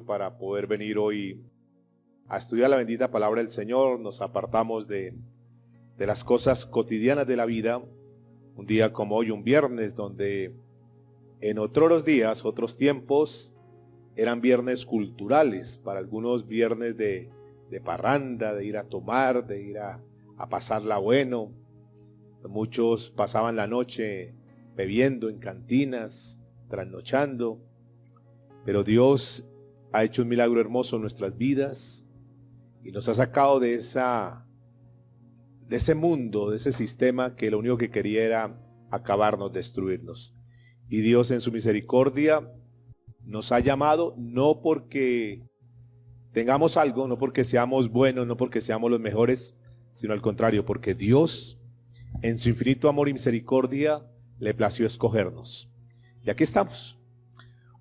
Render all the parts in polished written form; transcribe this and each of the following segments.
para poder venir hoy a estudiar la bendita palabra del Señor. Nos apartamos de las cosas cotidianas de la vida, un día como hoy, un viernes, donde en otros días, otros tiempos, eran viernes culturales, para algunos viernes de parranda, de ir a tomar, de ir a pasarla bueno. Muchos pasaban la noche bebiendo en cantinas, trasnochando, pero Dios ha hecho un milagro hermoso en nuestras vidas y nos ha sacado de ese mundo, de ese sistema que lo único que quería era acabarnos, destruirnos. Y Dios en su misericordia nos ha llamado no porque tengamos algo, no porque seamos buenos, no porque seamos los mejores, sino al contrario, porque Dios en su infinito amor y misericordia le plació escogernos. Y aquí estamos.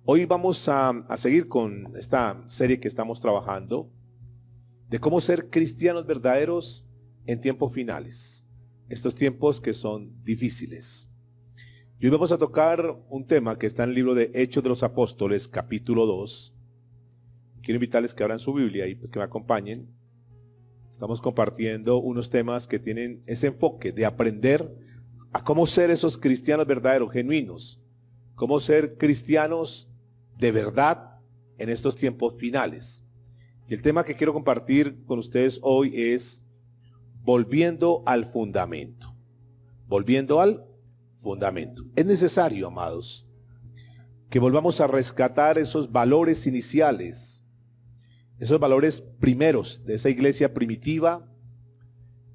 Hoy vamos a seguir con esta serie que estamos trabajando de cómo ser cristianos verdaderos en tiempos finales. Estos tiempos que son difíciles. Y hoy vamos a tocar un tema que está en el libro de Hechos de los Apóstoles, capítulo 2. Quiero invitarles que abran su Biblia y que me acompañen. Estamos compartiendo unos temas que tienen ese enfoque de aprender a cómo ser esos cristianos verdaderos, genuinos. Cómo ser cristianos de verdad en estos tiempos finales. Y el tema que quiero compartir con ustedes hoy es volviendo al fundamento. Volviendo al fundamento. Es necesario, amados, que volvamos a rescatar esos valores iniciales, esos valores primeros de esa iglesia primitiva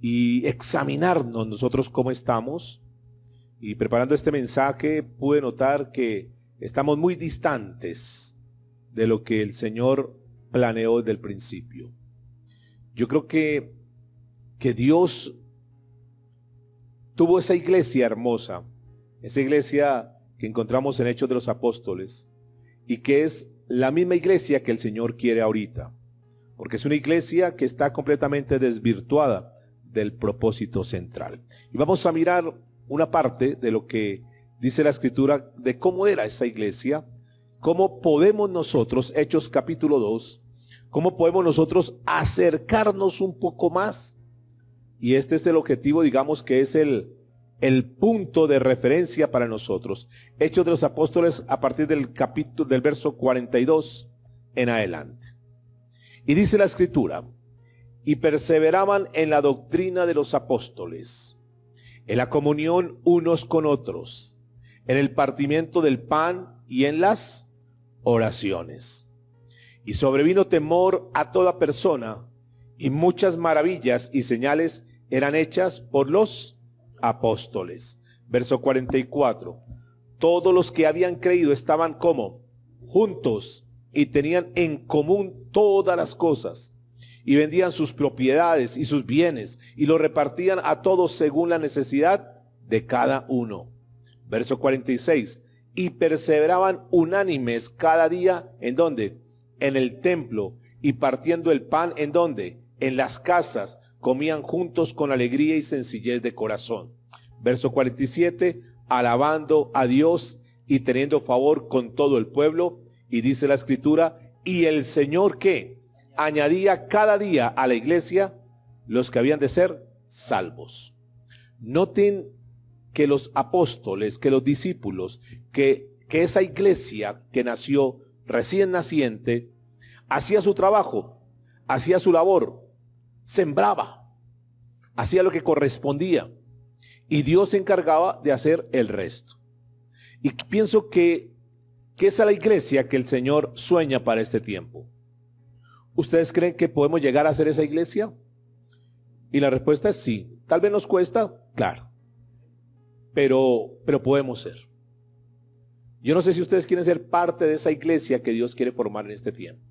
y examinarnos nosotros cómo estamos. Y preparando este mensaje pude notar que estamos muy distantes de lo que el Señor planeó desde el principio. Yo creo que Dios tuvo esa iglesia hermosa, esa iglesia que encontramos en Hechos de los Apóstoles, y que es la misma iglesia que el Señor quiere ahorita, porque es una iglesia que está completamente desvirtuada del propósito central. Y vamos a mirar una parte de lo que dice la Escritura de cómo era esa iglesia, cómo podemos nosotros, Hechos capítulo 2, cómo podemos nosotros acercarnos un poco más. Y este es el objetivo, digamos que es el punto de referencia para nosotros. Hechos de los Apóstoles a partir del capítulo, del verso 42 en adelante. Y dice la Escritura: y perseveraban en la doctrina de los apóstoles, en la comunión unos con otros, en el partimiento del pan y en las oraciones. Y sobrevino temor a toda persona, y muchas maravillas y señales eran hechas por los apóstoles. Verso 44. Todos los que habían creído estaban como juntos y tenían en común todas las cosas, y vendían sus propiedades y sus bienes y los repartían a todos según la necesidad de cada uno. Verso 46. Y perseveraban unánimes cada día, ¿en dónde? En el templo, y partiendo el pan, ¿en dónde? En las casas, comían juntos con alegría y sencillez de corazón. Verso 47. Alabando a Dios y teniendo favor con todo el pueblo. Y dice la Escritura: y el Señor, ¿qué? Añadía cada día a la iglesia los que habían de ser salvos. Noten que los apóstoles, que los discípulos, que esa iglesia que nació recién naciente, hacía su trabajo, hacía su labor, sembraba, hacía lo que correspondía, y Dios se encargaba de hacer el resto. Y pienso que esa es la iglesia que el Señor sueña para este tiempo. ¿Ustedes creen que podemos llegar a ser esa iglesia? Y la respuesta es sí. Tal vez nos cuesta, claro, pero podemos ser. Yo no sé si ustedes quieren ser parte de esa iglesia que Dios quiere formar en este tiempo.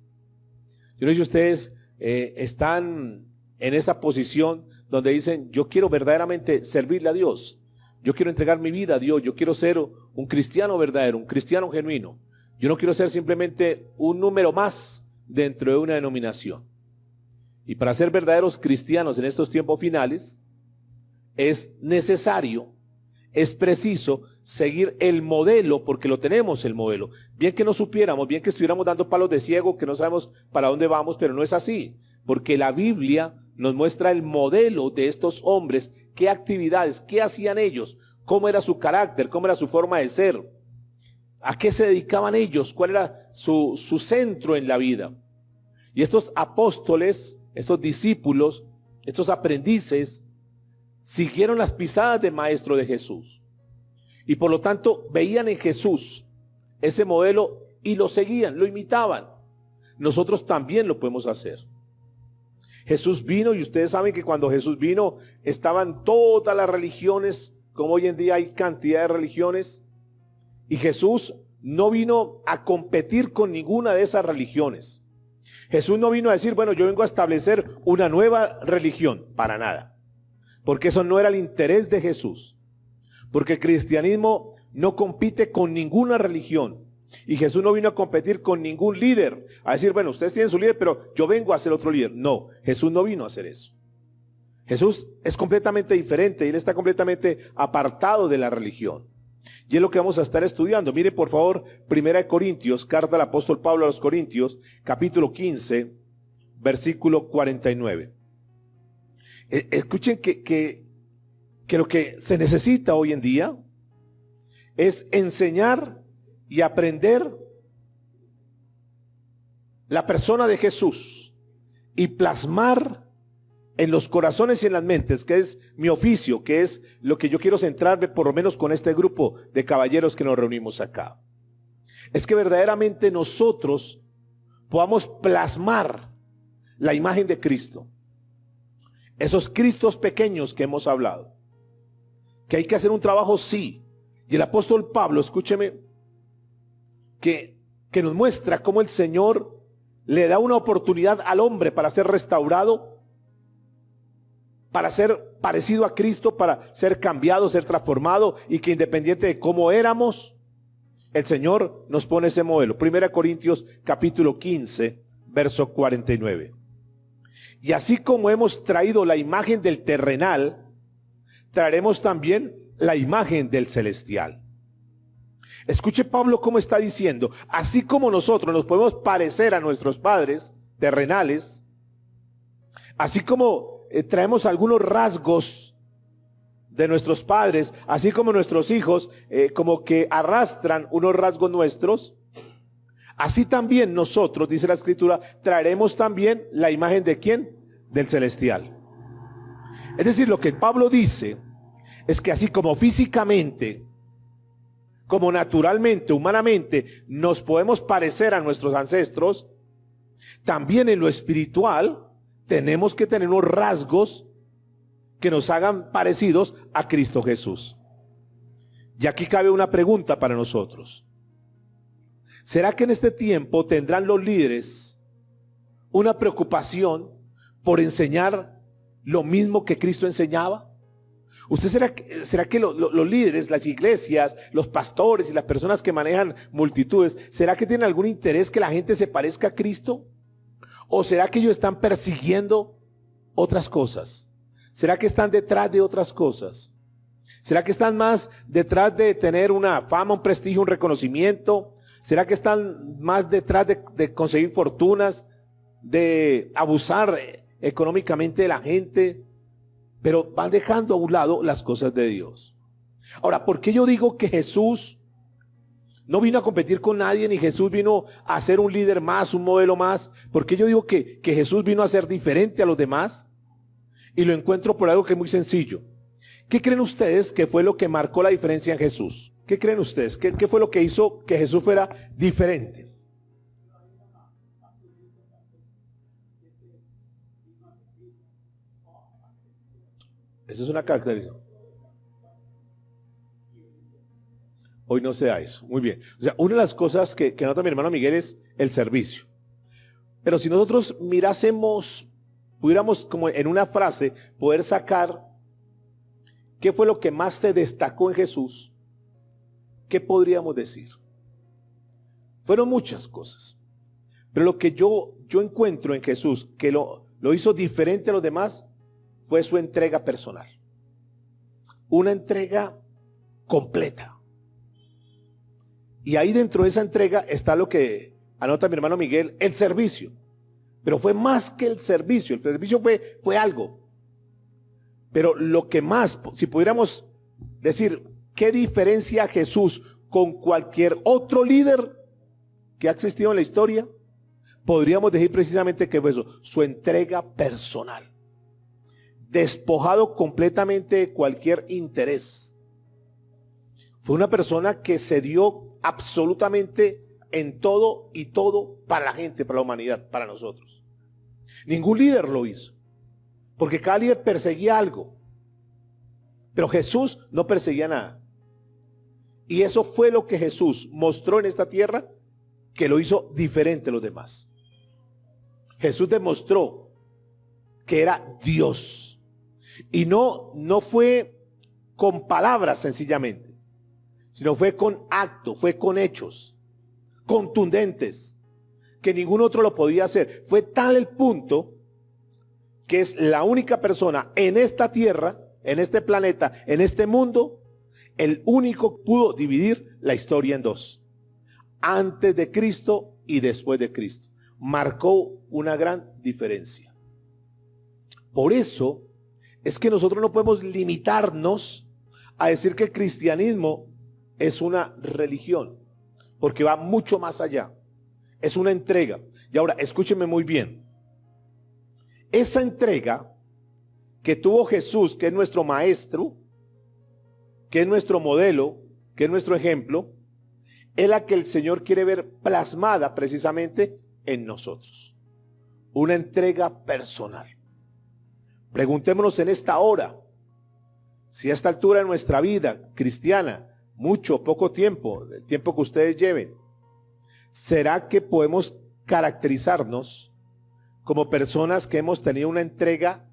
Yo no sé si ustedes están en esa posición donde dicen: yo quiero verdaderamente servirle a Dios, yo quiero entregar mi vida a Dios, yo quiero ser un cristiano verdadero, un cristiano genuino. Yo no quiero ser simplemente un número más dentro de una denominación. Y para ser verdaderos cristianos en estos tiempos finales es necesario es preciso seguir el modelo, porque lo tenemos el modelo. Bien que no supiéramos, bien que estuviéramos dando palos de ciego, que no sabemos para dónde vamos, pero no es así, porque la Biblia nos muestra el modelo de estos hombres, qué actividades, qué hacían ellos, cómo era su carácter, cómo era su forma de ser, a qué se dedicaban ellos, cuál era su centro en la vida. Y estos apóstoles, estos discípulos, estos aprendices, siguieron las pisadas del maestro de Jesús. Y por lo tanto veían en Jesús ese modelo y lo seguían, lo imitaban. Nosotros también lo podemos hacer. Jesús vino, y ustedes saben que cuando Jesús vino estaban todas las religiones, como hoy en día hay cantidad de religiones, y Jesús no vino a competir con ninguna de esas religiones. Jesús no vino a decir, bueno, yo vengo a establecer una nueva religión, para nada. Porque eso no era el interés de Jesús. Porque el cristianismo no compite con ninguna religión. Y Jesús no vino a competir con ningún líder. A decir, bueno, ustedes tienen su líder, pero yo vengo a ser otro líder. No, Jesús no vino a hacer eso. Jesús es completamente diferente. Él está completamente apartado de la religión. Y es lo que vamos a estar estudiando. Mire por favor, 1 Corintios, carta del apóstol Pablo a los Corintios, capítulo 15, versículo 49. Escuchen que lo que se necesita hoy en día es enseñar y aprender la persona de Jesús y plasmar en los corazones y en las mentes, que es mi oficio, que es lo que yo quiero centrarme por lo menos con este grupo de caballeros que nos reunimos acá. Es que verdaderamente nosotros podamos plasmar la imagen de Cristo. Esos Cristos pequeños que hemos hablado. Que hay que hacer un trabajo, sí. Y el apóstol Pablo, escúcheme, que nos muestra cómo el Señor le da una oportunidad al hombre para ser restaurado, para ser parecido a Cristo, para ser cambiado, ser transformado, y que independiente de cómo éramos, el Señor nos pone ese modelo. 1 Corintios capítulo 15, verso 49. Y así como hemos traído la imagen del terrenal, traeremos también la imagen del celestial. Escuche Pablo cómo está diciendo, así como nosotros nos podemos parecer a nuestros padres terrenales, así como traemos algunos rasgos de nuestros padres, así como nuestros hijos como que arrastran unos rasgos nuestros, así también nosotros, dice la Escritura, traeremos también la imagen de ¿quién? Del celestial. Es decir, lo que Pablo dice es que así como físicamente, como naturalmente, humanamente, nos podemos parecer a nuestros ancestros, también en lo espiritual tenemos que tener unos rasgos que nos hagan parecidos a Cristo Jesús. Y aquí cabe una pregunta para nosotros. ¿Será que en este tiempo tendrán los líderes una preocupación por enseñar lo mismo que Cristo enseñaba? ¿Será que los líderes, las iglesias, los pastores y las personas que manejan multitudes, será que tienen algún interés que la gente se parezca a Cristo? ¿O será que ellos están persiguiendo otras cosas? ¿Será que están detrás de otras cosas? ¿Será que están más detrás de tener una fama, un prestigio, un reconocimiento? ¿Será que están más detrás de conseguir fortunas, de abusar económicamente de la gente? Pero van dejando a un lado las cosas de Dios. Ahora, ¿por qué yo digo que Jesús no vino a competir con nadie, ni Jesús vino a ser un líder más, un modelo más? ¿Por qué yo digo que Jesús vino a ser diferente a los demás? Y lo encuentro por algo que es muy sencillo. ¿Qué creen ustedes que fue lo que marcó la diferencia en Jesús? ¿Qué creen ustedes? ¿Qué fue lo que hizo que Jesús fuera diferente? Esa es una característica. Hoy no sea eso. Muy bien. O sea, una de las cosas que nota mi hermano Miguel es el servicio. Pero si nosotros mirásemos, pudiéramos como en una frase poder sacar qué fue lo que más se destacó en Jesús, ¿qué podríamos decir? Fueron muchas cosas. Pero lo que yo encuentro en Jesús que lo hizo diferente a los demás fue su entrega personal. Una entrega completa. Y ahí dentro de esa entrega está lo que anota mi hermano Miguel, el servicio. Pero fue más que el servicio fue algo. Pero lo que más, si pudiéramos decir, ¿qué diferencia Jesús con cualquier otro líder que ha existido en la historia? Podríamos decir precisamente que fue eso, su entrega personal. Despojado completamente de cualquier interés. Fue una persona que se dio absolutamente en todo y todo para la gente, para la humanidad, para nosotros. Ningún líder lo hizo, porque cada líder perseguía algo, pero Jesús no perseguía nada. Y eso fue lo que Jesús mostró en esta tierra, que lo hizo diferente a los demás. Jesús demostró que era Dios, y no fue con palabras sencillamente, sino fue con actos, fue con hechos contundentes, que ningún otro lo podía hacer. Fue tal el punto que es la única persona en esta tierra, en este planeta, en este mundo, el único que pudo dividir la historia en dos, antes de Cristo y después de Cristo. Marcó una gran diferencia. Por eso es que nosotros no podemos limitarnos a decir que el cristianismo es una religión, porque va mucho más allá. Es una entrega. Y ahora, escúchenme muy bien. Esa entrega que tuvo Jesús, que es nuestro maestro, que es nuestro modelo, que es nuestro ejemplo, es la que el Señor quiere ver plasmada precisamente en nosotros. Una entrega personal. Preguntémonos en esta hora, si a esta altura de nuestra vida cristiana, mucho o poco tiempo, el tiempo que ustedes lleven, ¿será que podemos caracterizarnos como personas que hemos tenido una entrega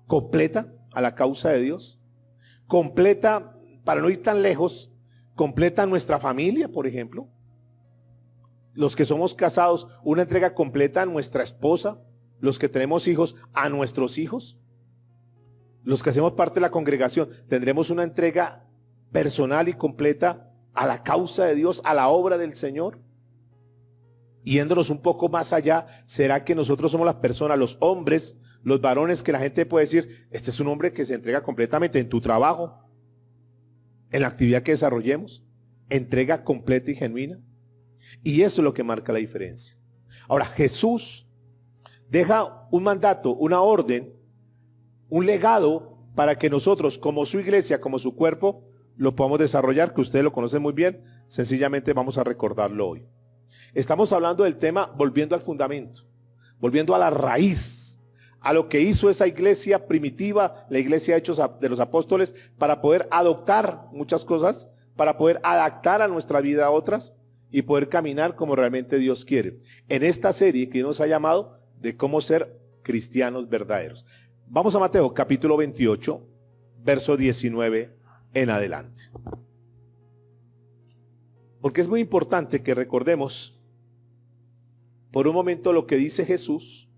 completa a la causa de Dios? Completa, para no ir tan lejos, completa a nuestra familia, por ejemplo. Los que somos casados, una entrega completa a nuestra esposa. Los que tenemos hijos, a nuestros hijos. Los que hacemos parte de la congregación, tendremos una entrega personal y completa a la causa de Dios, a la obra del Señor. Yéndonos un poco más allá, ¿será que nosotros somos las personas, los hombres, los varones, que la gente puede decir, este es un hombre que se entrega completamente en tu trabajo, en la actividad que desarrollemos, entrega completa y genuina? Y eso es lo que marca la diferencia. Ahora, Jesús deja un mandato, una orden, un legado para que nosotros, como su iglesia, como su cuerpo, lo podamos desarrollar, que ustedes lo conocen muy bien. Sencillamente vamos a recordarlo hoy. Estamos hablando del tema volviendo al fundamento, volviendo a la raíz, a lo que hizo esa iglesia primitiva, la iglesia Hechos de los Apóstoles, para poder adoptar muchas cosas, para poder adaptar a nuestra vida a otras y poder caminar como realmente Dios quiere. En esta serie que nos ha llamado de cómo ser cristianos verdaderos. Vamos a Mateo capítulo 28, verso 19 en adelante. Porque es muy importante que recordemos por un momento lo que dice Jesús,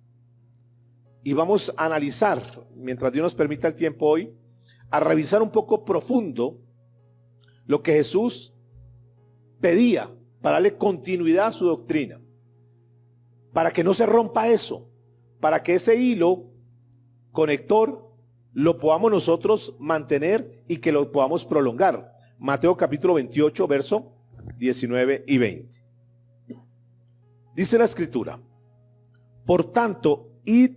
y vamos a analizar, mientras Dios nos permita el tiempo hoy, a revisar un poco profundo lo que Jesús pedía para darle continuidad a su doctrina, para que no se rompa eso, para que ese hilo conector lo podamos nosotros mantener y que lo podamos prolongar. Mateo capítulo 28, verso 19 y 20. Dice la escritura: por tanto, id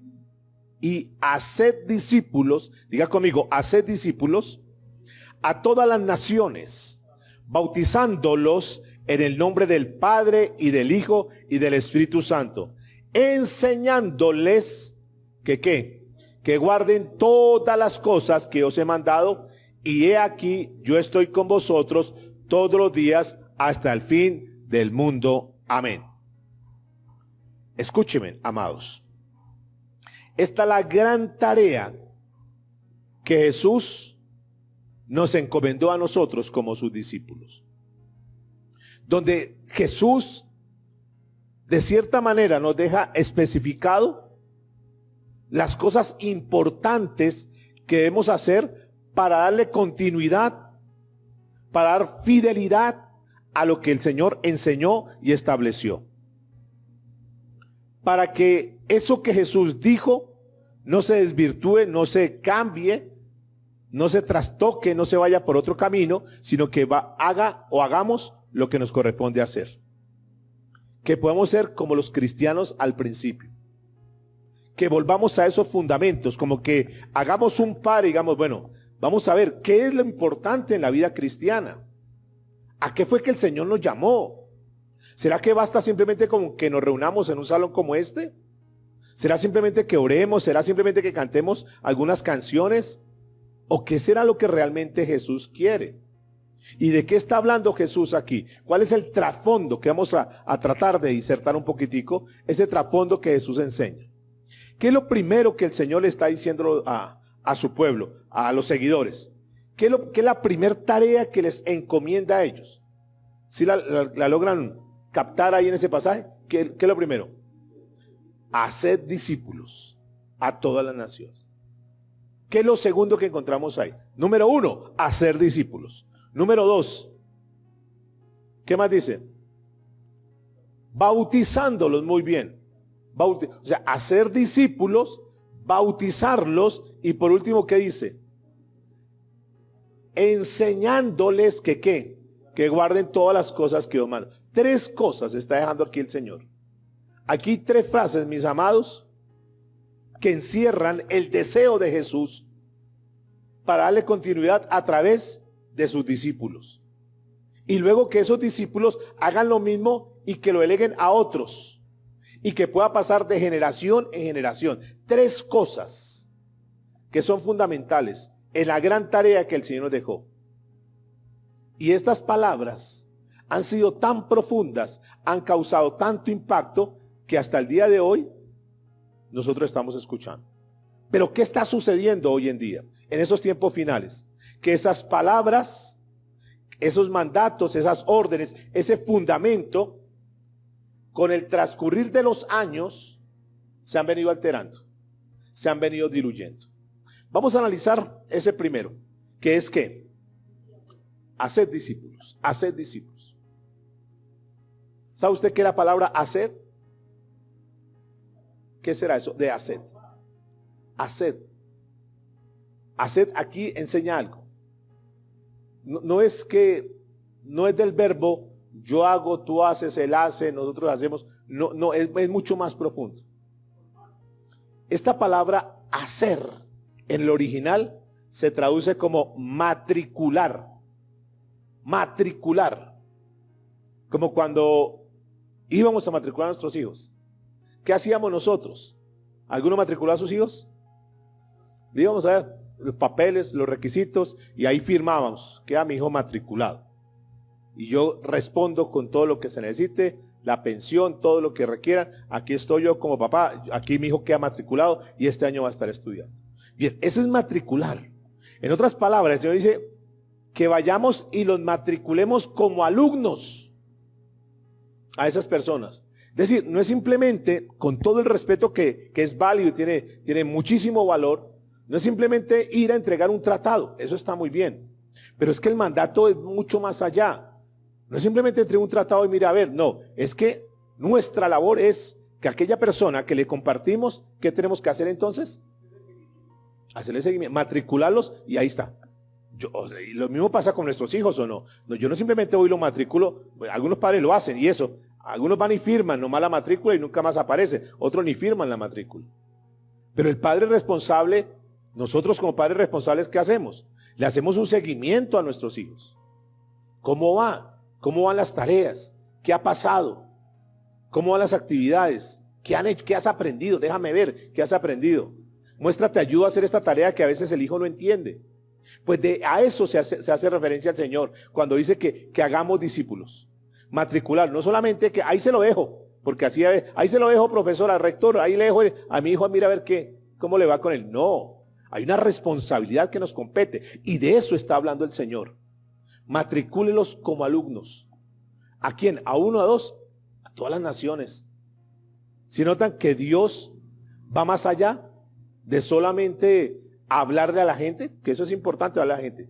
y haced discípulos, diga conmigo, haced discípulos a todas las naciones, bautizándolos en el nombre del Padre y del Hijo y del Espíritu Santo, enseñándoles que guarden todas las cosas que os he mandado, y he aquí, yo estoy con vosotros todos los días hasta el fin del mundo. Amén. Escúchenme, amados. Esta es la gran tarea que Jesús nos encomendó a nosotros como sus discípulos. Donde Jesús, de cierta manera, nos deja especificado las cosas importantes que debemos hacer para darle continuidad, para dar fidelidad a lo que el Señor enseñó y estableció. Para que eso que Jesús dijo no se desvirtúe, no se cambie, no se trastoque, no se vaya por otro camino, sino que hagamos lo que nos corresponde hacer. Que podamos ser como los cristianos al principio. Que volvamos a esos fundamentos, como que hagamos un par y digamos, bueno, vamos a ver qué es lo importante en la vida cristiana. ¿A qué fue que el Señor nos llamó? ¿Será que basta simplemente con que nos reunamos en un salón como este? ¿Será simplemente que oremos? ¿Será simplemente que cantemos algunas canciones? ¿O qué será lo que realmente Jesús quiere? ¿Y de qué está hablando Jesús aquí? ¿Cuál es el trasfondo que vamos a tratar de disertar un poquitico? Ese trasfondo que Jesús enseña. ¿Qué es lo primero que el Señor le está diciendo a su pueblo, a los seguidores? ¿Qué es la primera tarea que les encomienda a ellos? ¿Sí la logran captar ahí en ese pasaje? ¿Qué es lo primero? Haced discípulos a todas las naciones. ¿Qué es lo segundo que encontramos ahí? Número 1, hacer discípulos. Número 2, ¿qué más dice? Bautizándolos, muy bien. O sea, hacer discípulos, bautizarlos y por último, ¿qué dice? Enseñándoles que ¿qué? Que guarden todas las cosas que Dios manda. 3 cosas está dejando aquí el Señor. Aquí 3 frases, mis amados, que encierran el deseo de Jesús para darle continuidad a través de sus discípulos. Y luego que esos discípulos hagan lo mismo y que lo deleguen a otros. Y que pueda pasar de generación en generación. 3 cosas que son fundamentales en la gran tarea que el Señor nos dejó. Y estas palabras han sido tan profundas, han causado tanto impacto, que hasta el día de hoy nosotros estamos escuchando. Pero ¿qué está sucediendo hoy en día, en esos tiempos finales? Que esas palabras, esos mandatos, esas órdenes, ese fundamento, con el transcurrir de los años, se han venido alterando, se han venido diluyendo. Vamos a analizar ese primero, que es que hacer discípulos, hacer discípulos. ¿Sabe usted qué es la palabra hacer? ¿Qué será eso de hacer? Hacer. Hacer aquí enseña algo. No es del verbo yo hago, tú haces, él hace, nosotros hacemos. No, es mucho más profundo. Esta palabra hacer en el original se traduce como matricular. Matricular. Como cuando íbamos a matricular a nuestros hijos. ¿Qué hacíamos nosotros? ¿Alguno matriculó a sus hijos? Íbamos a ver los papeles, los requisitos y ahí firmábamos, queda mi hijo matriculado. Y yo respondo con todo lo que se necesite, la pensión, todo lo que requieran. Aquí estoy yo como papá, aquí mi hijo queda matriculado y este año va a estar estudiando. Bien, eso es matricular. En otras palabras, el Señor dice que vayamos y los matriculemos como alumnos a esas personas. Es decir, no es simplemente, con todo el respeto que es válido y tiene muchísimo valor, no es simplemente ir a entregar un tratado, eso está muy bien. Pero es que el mandato es mucho más allá. No es simplemente entregar un tratado y mira, a ver, no, es que nuestra labor es que aquella persona que le compartimos, ¿qué tenemos que hacer entonces? Hacerle seguimiento, matricularlos y ahí está. Y lo mismo pasa con nuestros hijos o no. Yo no simplemente voy y lo matriculo, algunos padres lo hacen y eso. Algunos van y firman nomás la matrícula y nunca más aparece. Otros ni firman la matrícula. Pero el padre responsable, nosotros como padres responsables, ¿qué hacemos? Le hacemos un seguimiento a nuestros hijos. ¿Cómo va? ¿Cómo van las tareas? ¿Qué ha pasado? ¿Cómo van las actividades? ¿Qué han hecho? ¿Qué has aprendido? Déjame ver qué has aprendido. Muéstrate ayuda a hacer esta tarea que a veces el hijo no entiende. Pues a eso se hace referencia al Señor cuando dice que hagamos discípulos. Matricular, no solamente que ahí se lo dejo, porque así ahí se lo dejo, profesora, rector, ahí le dejo a mi hijo, mira a ver cómo le va con él. No, hay una responsabilidad que nos compete y de eso está hablando el Señor. Matricúlelos como alumnos. ¿A quién? ¿A uno, a dos? A todas las naciones. Si notan que Dios va más allá de solamente hablarle a la gente, que eso es importante, hablarle a la gente.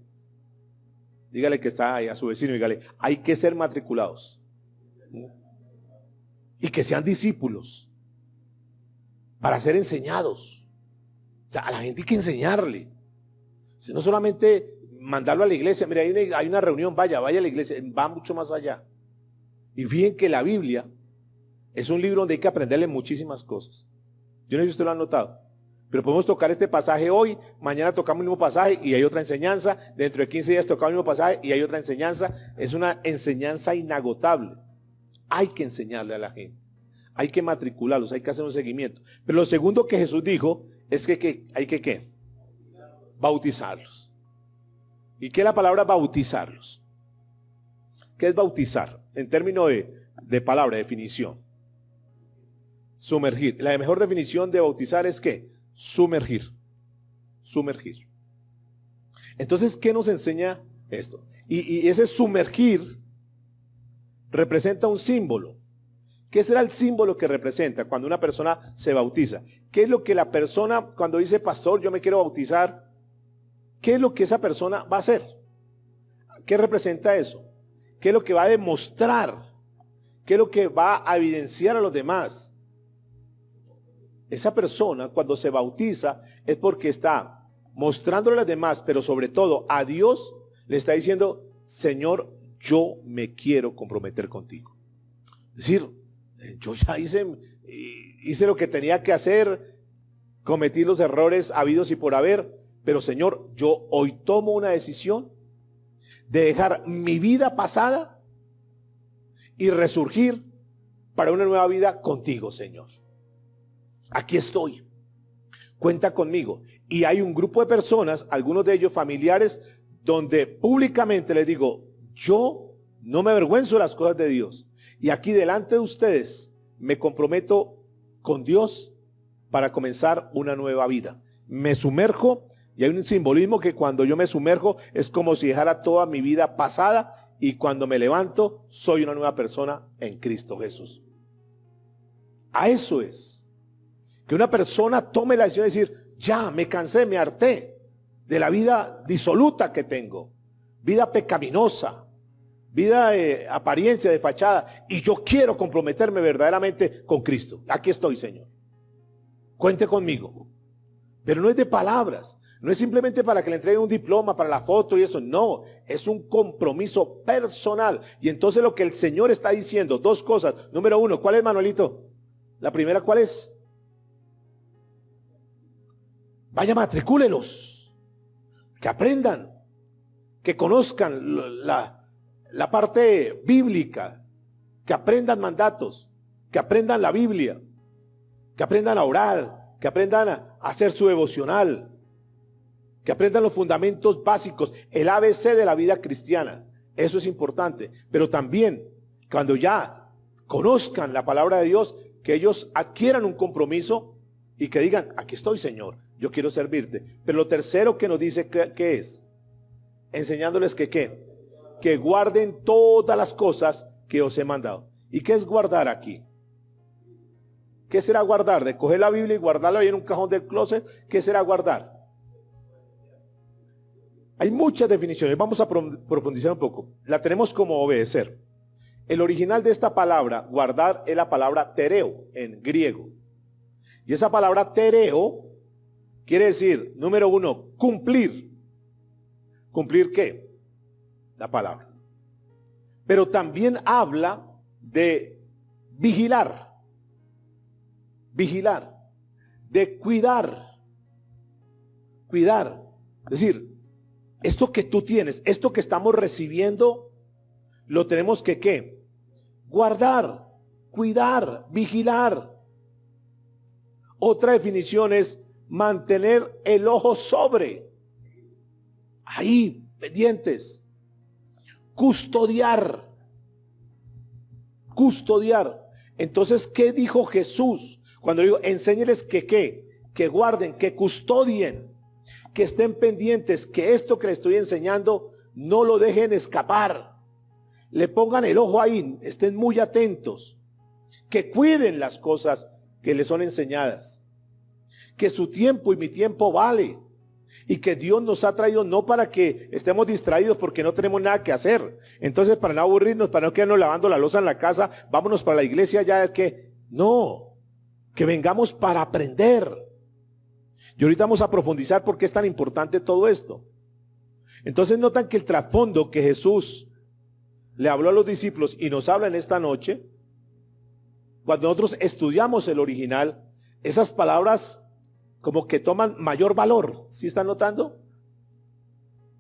Dígale que está ahí a su vecino, dígale, hay que ser matriculados. Y que sean discípulos para ser enseñados. O sea, a la gente hay que enseñarle. Si no solamente mandarlo a la iglesia, mira, hay una reunión, vaya a la iglesia, va mucho más allá. Y fíjense que la Biblia es un libro donde hay que aprenderle muchísimas cosas. Yo no sé si usted lo ha notado, pero podemos tocar este pasaje hoy, mañana tocamos el mismo pasaje y hay otra enseñanza, dentro de 15 días tocamos el mismo pasaje y hay otra enseñanza. Es una enseñanza inagotable. Hay que enseñarle a la gente, hay que matricularlos, hay que hacer un seguimiento. Pero lo segundo que Jesús dijo es que hay que ¿qué? Bautizarlos. ¿Y qué es la palabra bautizarlos? ¿Qué es bautizar? En términos de palabra, definición. Sumergir. La mejor definición de bautizar es ¿qué? Sumergir. Sumergir. Entonces, ¿qué nos enseña esto? Y ese sumergir representa un símbolo. ¿Qué será el símbolo que representa cuando una persona se bautiza? ¿Qué es lo que la persona, cuando dice, pastor, yo me quiero bautizar, qué es lo que esa persona va a hacer? ¿Qué representa eso? ¿Qué es lo que va a demostrar? ¿Qué es lo que va a evidenciar a los demás? Esa persona cuando se bautiza es porque está mostrándole a los demás, pero sobre todo a Dios, le está diciendo, Señor, yo me quiero comprometer contigo. Es decir, yo ya hice lo que tenía que hacer, cometí los errores habidos y por haber, pero Señor, yo hoy tomo una decisión de dejar mi vida pasada y resurgir para una nueva vida contigo, Señor. Aquí estoy, cuenta conmigo. Y hay un grupo de personas, algunos de ellos familiares, donde públicamente les digo, yo no me avergüenzo de las cosas de Dios. Y aquí delante de ustedes me comprometo con Dios para comenzar una nueva vida. Me sumerjo y hay un simbolismo que cuando yo me sumerjo es como si dejara toda mi vida pasada y cuando me levanto soy una nueva persona en Cristo Jesús. A eso es. Que una persona tome la decisión de decir, ya me cansé, me harté de la vida disoluta que tengo, vida pecaminosa, vida de apariencia, de fachada, y yo quiero comprometerme verdaderamente con Cristo. Aquí estoy, Señor. Cuente conmigo. Pero no es de palabras, no es simplemente para que le entreguen un diploma, para la foto y eso, no, es un compromiso personal. Y entonces lo que el Señor está diciendo, dos cosas. Número uno, ¿cuál es, Manuelito? La primera, ¿cuál es? Vaya, matricúlelos, que aprendan, que conozcan la parte bíblica, que aprendan mandatos, que aprendan la Biblia, que aprendan a orar, que aprendan a hacer su devocional, que aprendan los fundamentos básicos, el ABC de la vida cristiana. Eso es importante. Pero también, cuando ya conozcan la palabra de Dios, que ellos adquieran un compromiso y que digan, aquí estoy, Señor, yo quiero servirte. Pero lo tercero que nos dice, ¿qué es? Enseñándoles que ¿qué? Que guarden todas las cosas que os he mandado. ¿Y qué es guardar aquí? ¿Qué será guardar? ¿De coger la Biblia y guardarla ahí en un cajón del closet? ¿Qué será guardar? Hay muchas definiciones, vamos a profundizar un poco. La tenemos como obedecer. El original de esta palabra, guardar, es la palabra tereo en griego. Y esa palabra tereo quiere decir, número uno, cumplir. ¿Cumplir qué? La palabra. Pero también habla de vigilar. Vigilar. De cuidar. Cuidar. Es decir, esto que tú tienes, esto que estamos recibiendo, lo tenemos que ¿qué? Guardar, cuidar, vigilar. Otra definición es mantener el ojo sobre. Ahí, pendientes. Custodiar. Custodiar. Entonces, ¿qué dijo Jesús? Cuando digo, enséñeles que ¿qué? Que guarden, que custodien, que estén pendientes, que esto que les estoy enseñando no lo dejen escapar. Le pongan el ojo ahí, estén muy atentos. Que cuiden las cosas que les son enseñadas. Que su tiempo y mi tiempo vale. Y que Dios nos ha traído no para que estemos distraídos porque no tenemos nada que hacer. Entonces, para no aburrirnos, para no quedarnos lavando la loza en la casa, vámonos para la iglesia ya que no, que vengamos para aprender. Y ahorita vamos a profundizar por qué es tan importante todo esto. Entonces notan que el trasfondo que Jesús le habló a los discípulos y nos habla en esta noche, cuando nosotros estudiamos el original, esas palabras como que toman mayor valor. ¿Sí están notando?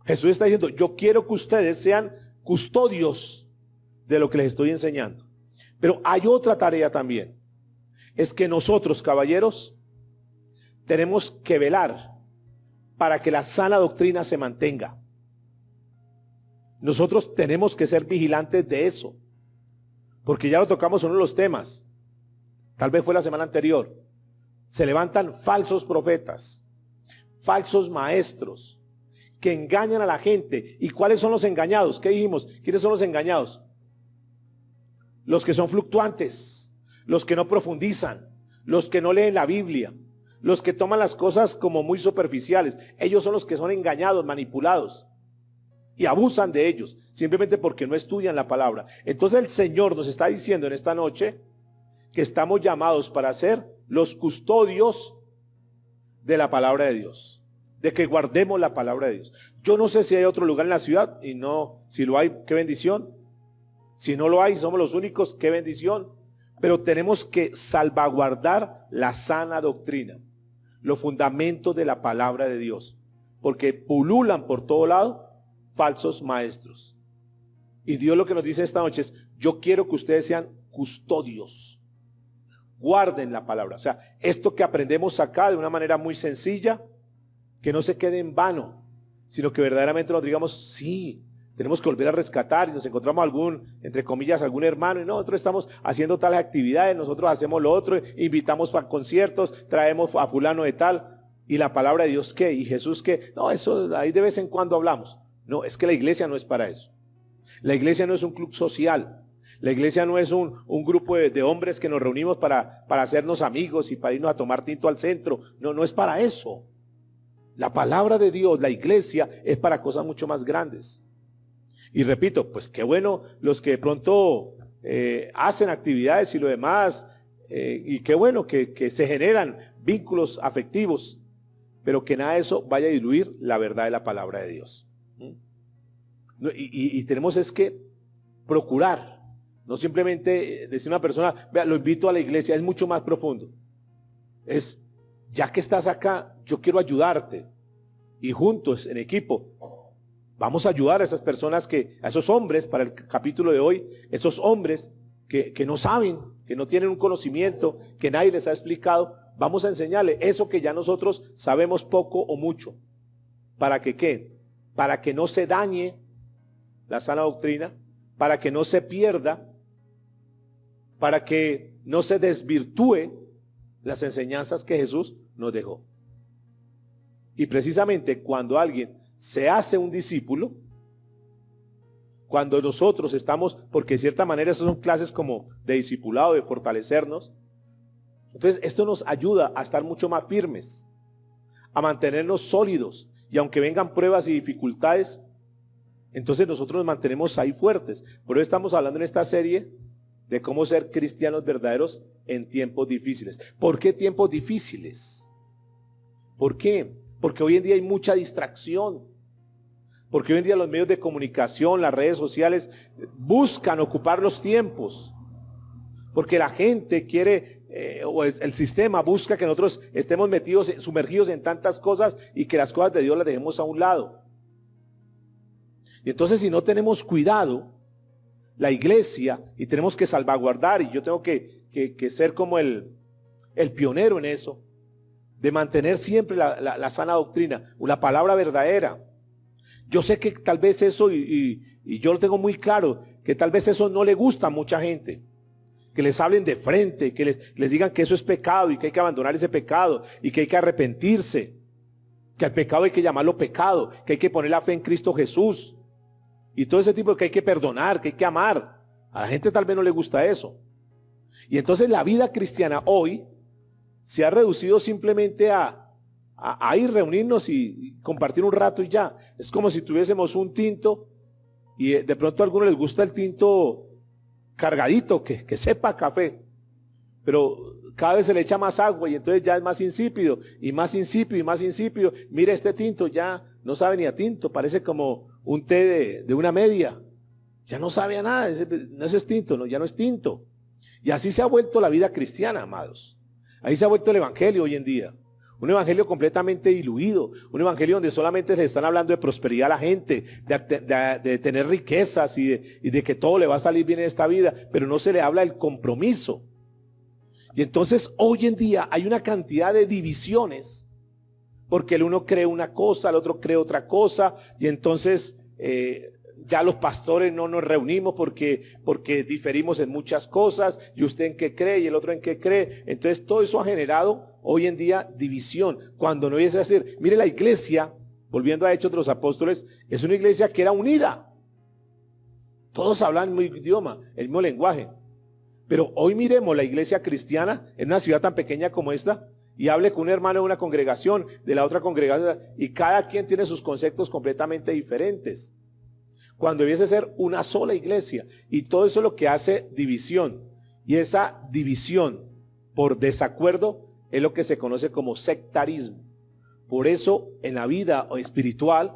Jesús está diciendo, yo quiero que ustedes sean custodios de lo que les estoy enseñando. Pero hay otra tarea también. Es que nosotros, caballeros, tenemos que velar para que la sana doctrina se mantenga. Nosotros tenemos que ser vigilantes de eso. Porque ya lo tocamos en uno de los temas. Tal vez fue la semana anterior. Se levantan falsos profetas, falsos maestros, que engañan a la gente. ¿Y cuáles son los engañados? ¿Qué dijimos? ¿Quiénes son los engañados? Los que son fluctuantes, los que no profundizan, los que no leen la Biblia, los que toman las cosas como muy superficiales. Ellos son los que son engañados, manipulados, y abusan de ellos, simplemente porque no estudian la palabra. Entonces el Señor nos está diciendo en esta noche que estamos llamados para ser los custodios de la palabra de Dios, de que guardemos la palabra de Dios. Yo no sé si hay otro lugar en la ciudad, y no, si lo hay, qué bendición. Si no lo hay, somos los únicos, qué bendición. Pero tenemos que salvaguardar la sana doctrina, los fundamentos de la palabra de Dios, porque pululan por todo lado falsos maestros. Y Dios lo que nos dice esta noche es, yo quiero que ustedes sean custodios. Guarden la palabra. O sea, esto que aprendemos acá de una manera muy sencilla, que no se quede en vano, sino que verdaderamente nos digamos, sí, tenemos que volver a rescatar, y nos encontramos algún, entre comillas, algún hermano, y no, nosotros estamos haciendo tales actividades, nosotros hacemos lo otro, invitamos para conciertos, traemos a fulano de tal, y la palabra de Dios, ¿qué? Y Jesús, ¿qué? No, eso ahí de vez en cuando hablamos. No, es que la iglesia no es para eso. La iglesia no es un club social. La iglesia no es un grupo de hombres que nos reunimos para hacernos amigos y para irnos a tomar tinto al centro. No, no es para eso. La palabra de Dios, la iglesia, es para cosas mucho más grandes. Y repito, pues qué bueno los que de pronto hacen actividades y lo demás, y qué bueno que se generan vínculos afectivos, pero que nada de eso vaya a diluir la verdad de la palabra de Dios. Y tenemos es que procurar. No simplemente decir a una persona, vea, lo invito a la iglesia, es mucho más profundo. Es, ya que estás acá, yo quiero ayudarte. Y juntos, en equipo, vamos a ayudar a esas personas a esos hombres, para el capítulo de hoy, esos hombres que no saben, que no tienen un conocimiento, que nadie les ha explicado, vamos a enseñarle eso que ya nosotros sabemos poco o mucho. ¿Para que qué? Para que no se dañe la sana doctrina, para que no se pierda, para que no se desvirtúe las enseñanzas que Jesús nos dejó. Y precisamente cuando alguien se hace un discípulo, cuando nosotros estamos, porque de cierta manera esas son clases como de discipulado, de fortalecernos, entonces esto nos ayuda a estar mucho más firmes, a mantenernos sólidos, y aunque vengan pruebas y dificultades, entonces nosotros nos mantenemos ahí fuertes. Por eso estamos hablando en esta serie de cómo ser cristianos verdaderos en tiempos difíciles. ¿Por qué tiempos difíciles? ¿Por qué? Porque hoy en día hay mucha distracción. Porque hoy en día los medios de comunicación, las redes sociales, buscan ocupar los tiempos. Porque la gente quiere, o el sistema busca que nosotros estemos metidos, sumergidos en tantas cosas y que las cosas de Dios las dejemos a un lado. Y entonces si no tenemos cuidado, la iglesia, y tenemos que salvaguardar, y yo tengo que ser como el pionero en eso, de mantener siempre la sana doctrina, la palabra verdadera. Yo sé que tal vez eso, y yo lo tengo muy claro, que tal vez eso no le gusta a mucha gente, que les hablen de frente, que les digan que eso es pecado y que hay que abandonar ese pecado y que hay que arrepentirse, que al pecado hay que llamarlo pecado, que hay que poner la fe en Cristo Jesús. Y todo ese tipo de que hay que perdonar, que hay que amar. A la gente tal vez no le gusta eso. Y entonces la vida cristiana hoy se ha reducido simplemente a a ir, reunirnos y compartir un rato y ya. Es como si tuviésemos un tinto y de pronto a algunos les gusta el tinto cargadito, que sepa a café, pero cada vez se le echa más agua y entonces ya es más insípido y más insípido y más insípido. Mire, este tinto ya no sabe ni a tinto, parece como un té de una media. Ya no sabe a nada, no es tinto, no, ya no es tinto. Y así se ha vuelto la vida cristiana, amados. Ahí se ha vuelto el evangelio hoy en día. Un evangelio completamente diluido, un evangelio donde solamente se están hablando de prosperidad a la gente, de tener riquezas y de que todo le va a salir bien en esta vida, pero no se le habla del compromiso. Y entonces hoy en día hay una cantidad de divisiones, porque el uno cree una cosa, el otro cree otra cosa, y entonces ya los pastores no nos reunimos porque diferimos en muchas cosas, y usted en qué cree y el otro en qué cree. Entonces todo eso ha generado hoy en día división, cuando no es decir, mire, la iglesia, volviendo a Hechos de los Apóstoles, es una iglesia que era unida. Todos hablan el mismo idioma, el mismo lenguaje. Pero hoy miremos la iglesia cristiana en una ciudad tan pequeña como esta y hable con un hermano de una congregación, de la otra congregación, y cada quien tiene sus conceptos completamente diferentes. Cuando debiese ser una sola iglesia, y todo eso es lo que hace división. Y esa división por desacuerdo es lo que se conoce como sectarismo. Por eso en la vida espiritual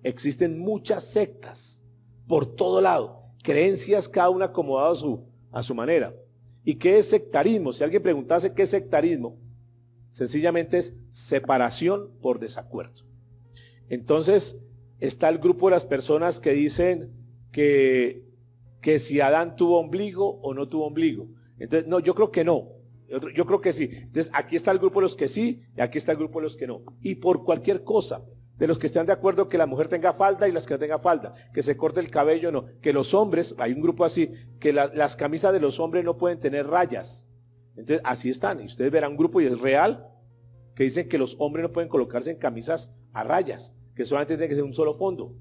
existen muchas sectas por todo lado, creencias cada una acomodada a su manera. ¿Y qué es sectarismo? Si alguien preguntase qué es sectarismo, sencillamente es separación por desacuerdo. Entonces está el grupo de las personas que dicen que si Adán tuvo ombligo o no tuvo ombligo. Entonces, no, yo creo que no. Yo creo que sí. Entonces aquí está el grupo de los que sí y aquí está el grupo de los que no. Y por cualquier cosa, de los que están de acuerdo que la mujer tenga falda y las que no tenga falda, que se corte el cabello, no, que los hombres, hay un grupo así, que las camisas de los hombres no pueden tener rayas. Entonces así están, y ustedes verán un grupo, y es real, que dicen que los hombres no pueden colocarse en camisas a rayas, que solamente tiene que ser un solo fondo.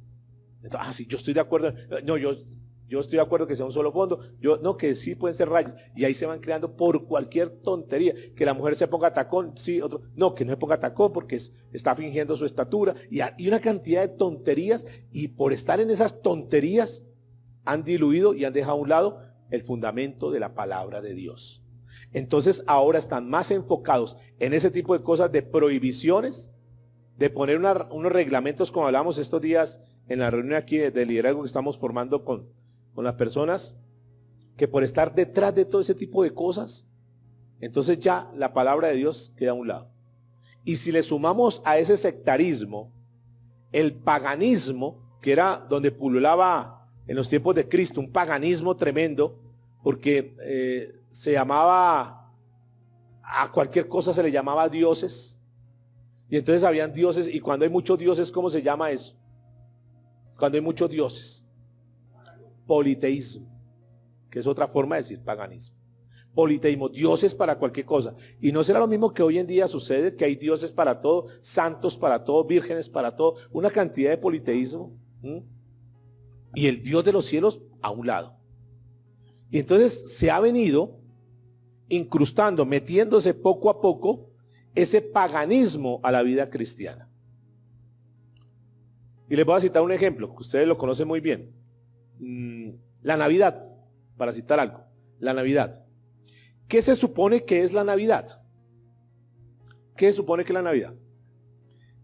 Entonces, sí, yo estoy de acuerdo, no, yo estoy de acuerdo que sea un solo fondo, no, que sí pueden ser rayas, y ahí se van creando por cualquier tontería, que la mujer se ponga tacón, sí, otro, no, que no se ponga tacón porque está fingiendo su estatura, y una cantidad de tonterías, y por estar en esas tonterías han diluido y han dejado a un lado el fundamento de la palabra de Dios. Entonces ahora están más enfocados en ese tipo de cosas, de prohibiciones, de poner unos reglamentos, como hablamos estos días en la reunión aquí de liderazgo que estamos formando con las personas, que por estar detrás de todo ese tipo de cosas, entonces ya la palabra de Dios queda a un lado. Y si le sumamos a ese sectarismo el paganismo, que era donde pululaba en los tiempos de Cristo, un paganismo tremendo, porque se llamaba, a cualquier cosa se le llamaba dioses, y entonces habían dioses, y cuando hay muchos dioses, ¿cómo se llama eso? Cuando hay muchos dioses, politeísmo, que es otra forma de decir paganismo. Politeísmo, dioses para cualquier cosa. Y no será lo mismo que hoy en día sucede, que hay dioses para todo, santos para todo, vírgenes para todo, una cantidad de politeísmo. Y el Dios de los cielos a un lado. Y entonces se ha venido incrustando, metiéndose poco a poco ese paganismo a la vida cristiana. Y les voy a citar un ejemplo, que ustedes lo conocen muy bien. La Navidad, para citar algo. La Navidad. ¿Qué se supone que es la Navidad? ¿Qué se supone que es la Navidad?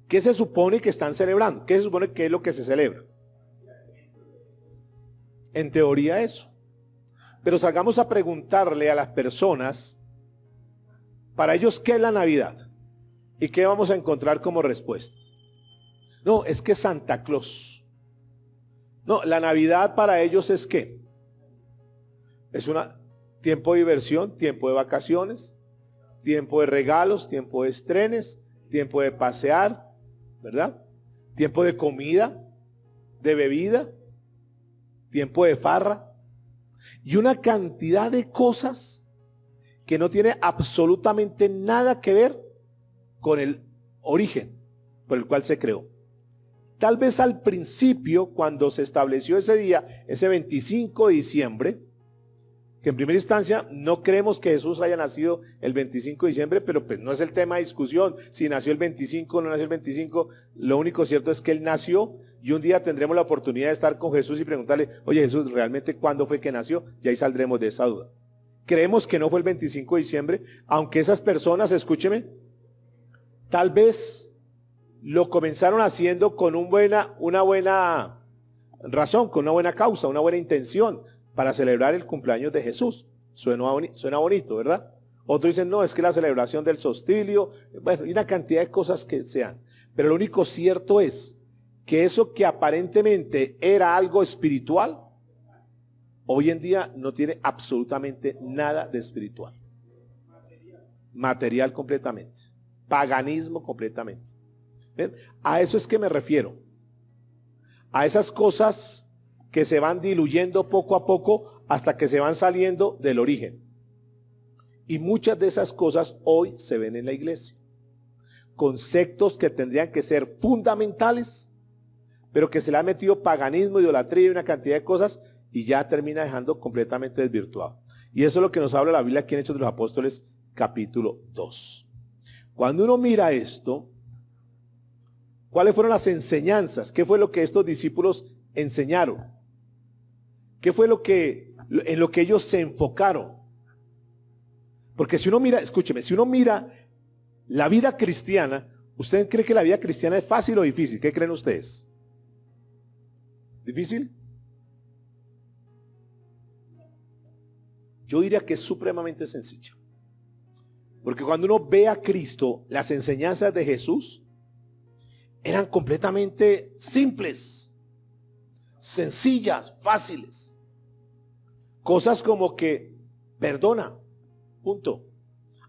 ¿Qué se supone que están celebrando? ¿Qué se supone que es lo que se celebra? En teoría eso. Pero salgamos a preguntarle a las personas, para ellos, ¿qué es la Navidad? ¿Y qué vamos a encontrar como respuesta? No, es que Santa Claus. No, la Navidad para ellos es ¿qué? Es un tiempo de diversión, tiempo de vacaciones, tiempo de regalos, tiempo de estrenes, tiempo de pasear, ¿verdad? Tiempo de comida, de bebida, tiempo de farra. Y una cantidad de cosas que no tiene absolutamente nada que ver con el origen por el cual se creó. Tal vez al principio, cuando se estableció ese día, ese 25 de diciembre, que en primera instancia no creemos que Jesús haya nacido el 25 de diciembre, pero pues no es el tema de discusión, si nació el 25 o no nació el 25, lo único cierto es que Él nació y un día tendremos la oportunidad de estar con Jesús y preguntarle, oye Jesús, ¿realmente cuándo fue que nació? Y ahí saldremos de esa duda. Creemos que no fue el 25 de diciembre, aunque esas personas, escúcheme, tal vez lo comenzaron haciendo con una buena razón, con una buena causa, una buena intención, para celebrar el cumpleaños de Jesús. Suena bonito, ¿verdad? Otros dicen, no, es que la celebración del solsticio, bueno, y una cantidad de cosas que sean. Pero lo único cierto es que eso que aparentemente era algo espiritual, hoy en día no tiene absolutamente nada de espiritual. Material completamente. Paganismo completamente. ¿Ven? A eso es que me refiero. A esas cosas que se van diluyendo poco a poco hasta que se van saliendo del origen. Y muchas de esas cosas hoy se ven en la iglesia. Conceptos que tendrían que ser fundamentales, pero que se le ha metido paganismo, idolatría y una cantidad de cosas y ya termina dejando completamente desvirtuado. Y eso es lo que nos habla la Biblia aquí en Hechos de los Apóstoles, capítulo 2. Cuando uno mira esto, ¿cuáles fueron las enseñanzas? ¿Qué fue lo que estos discípulos enseñaron? ¿Qué fue en lo que ellos se enfocaron? Porque si uno mira, escúcheme, si uno mira la vida cristiana, ¿usted cree que la vida cristiana es fácil o difícil? ¿Qué creen ustedes? ¿Difícil? Yo diría que es supremamente sencilla. Porque cuando uno ve a Cristo, las enseñanzas de Jesús eran completamente simples, sencillas, fáciles. Cosas como que perdona, punto.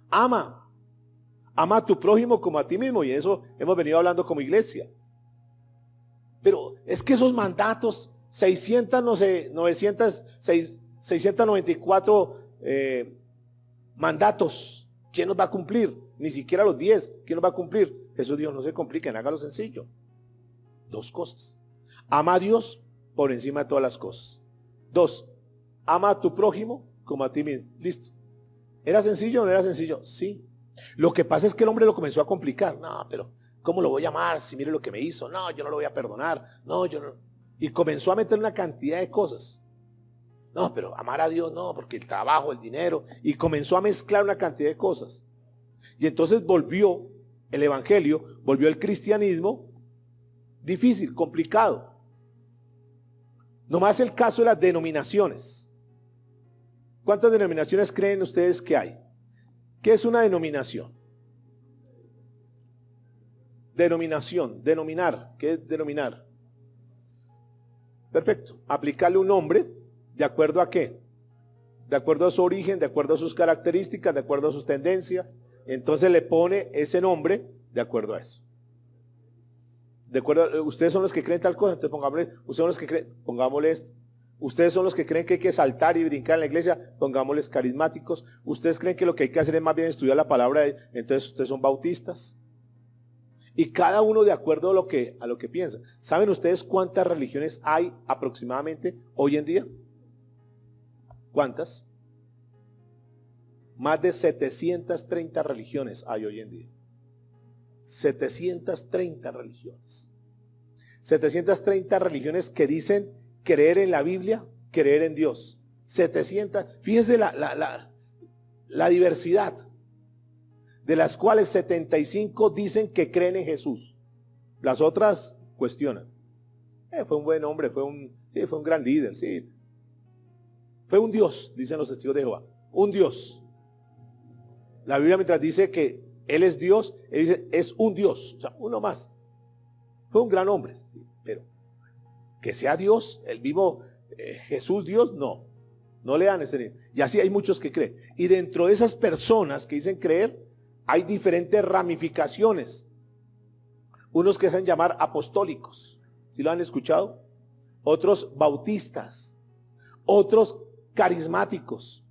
Ama a tu prójimo como a ti mismo, y eso hemos venido hablando como iglesia. Pero es que esos mandatos, 694 mandatos, ¿quién los va a cumplir? Ni siquiera los 10, ¿quién los va a cumplir? Jesús dijo, no se compliquen, hágalo sencillo. Dos cosas. Ama a Dios por encima de todas las cosas. 2, ama a tu prójimo como a ti mismo. Listo. ¿Era sencillo o no era sencillo? Sí. Lo que pasa es que el hombre lo comenzó a complicar. No, pero ¿cómo lo voy a amar si mire lo que me hizo? No, yo no lo voy a perdonar. No, yo no. Y comenzó a meter una cantidad de cosas. No, pero amar a Dios no, porque el trabajo, el dinero. Y comenzó a mezclar una cantidad de cosas. Y entonces volvió el evangelio, volvió el cristianismo difícil, complicado. Nomás el caso de las denominaciones. ¿Cuántas denominaciones creen ustedes que hay? ¿Qué es una denominación? Denominación, denominar. ¿Qué es denominar? Perfecto. Aplicarle un nombre, ¿de acuerdo a qué? De acuerdo a su origen, de acuerdo a sus características, de acuerdo a sus tendencias. Entonces le pone ese nombre de acuerdo a eso. De acuerdo, ustedes son los que creen tal cosa, entonces pongámosle, ustedes son los que creen, pongámosle esto. Ustedes son los que creen que hay que saltar y brincar en la iglesia, pongámosles carismáticos. Ustedes creen que lo que hay que hacer es más bien estudiar la palabra, entonces ustedes son bautistas. Y cada uno de acuerdo a lo que piensa. ¿Saben ustedes cuántas religiones hay aproximadamente hoy en día? ¿Cuántas? Más de 730 religiones hay hoy en día. 730 religiones. 730 religiones que dicen creer en la Biblia, creer en Dios. 700, fíjense la diversidad, de las cuales 75 dicen que creen en Jesús. Las otras cuestionan. Fue un buen hombre, fue un gran líder, sí. Fue un Dios, dicen los testigos de Jehová. Un Dios. La Biblia mientras dice que Él es Dios, Él dice es un Dios, o sea, uno más. Fue un gran hombre, sí, pero que sea Dios, el vivo Jesús Dios, no le dan ese nivel. Y así hay muchos que creen. Y dentro de esas personas que dicen creer, hay diferentes ramificaciones. Unos que se hacen llamar apostólicos, ¿sí lo han escuchado? Otros bautistas, otros carismáticos,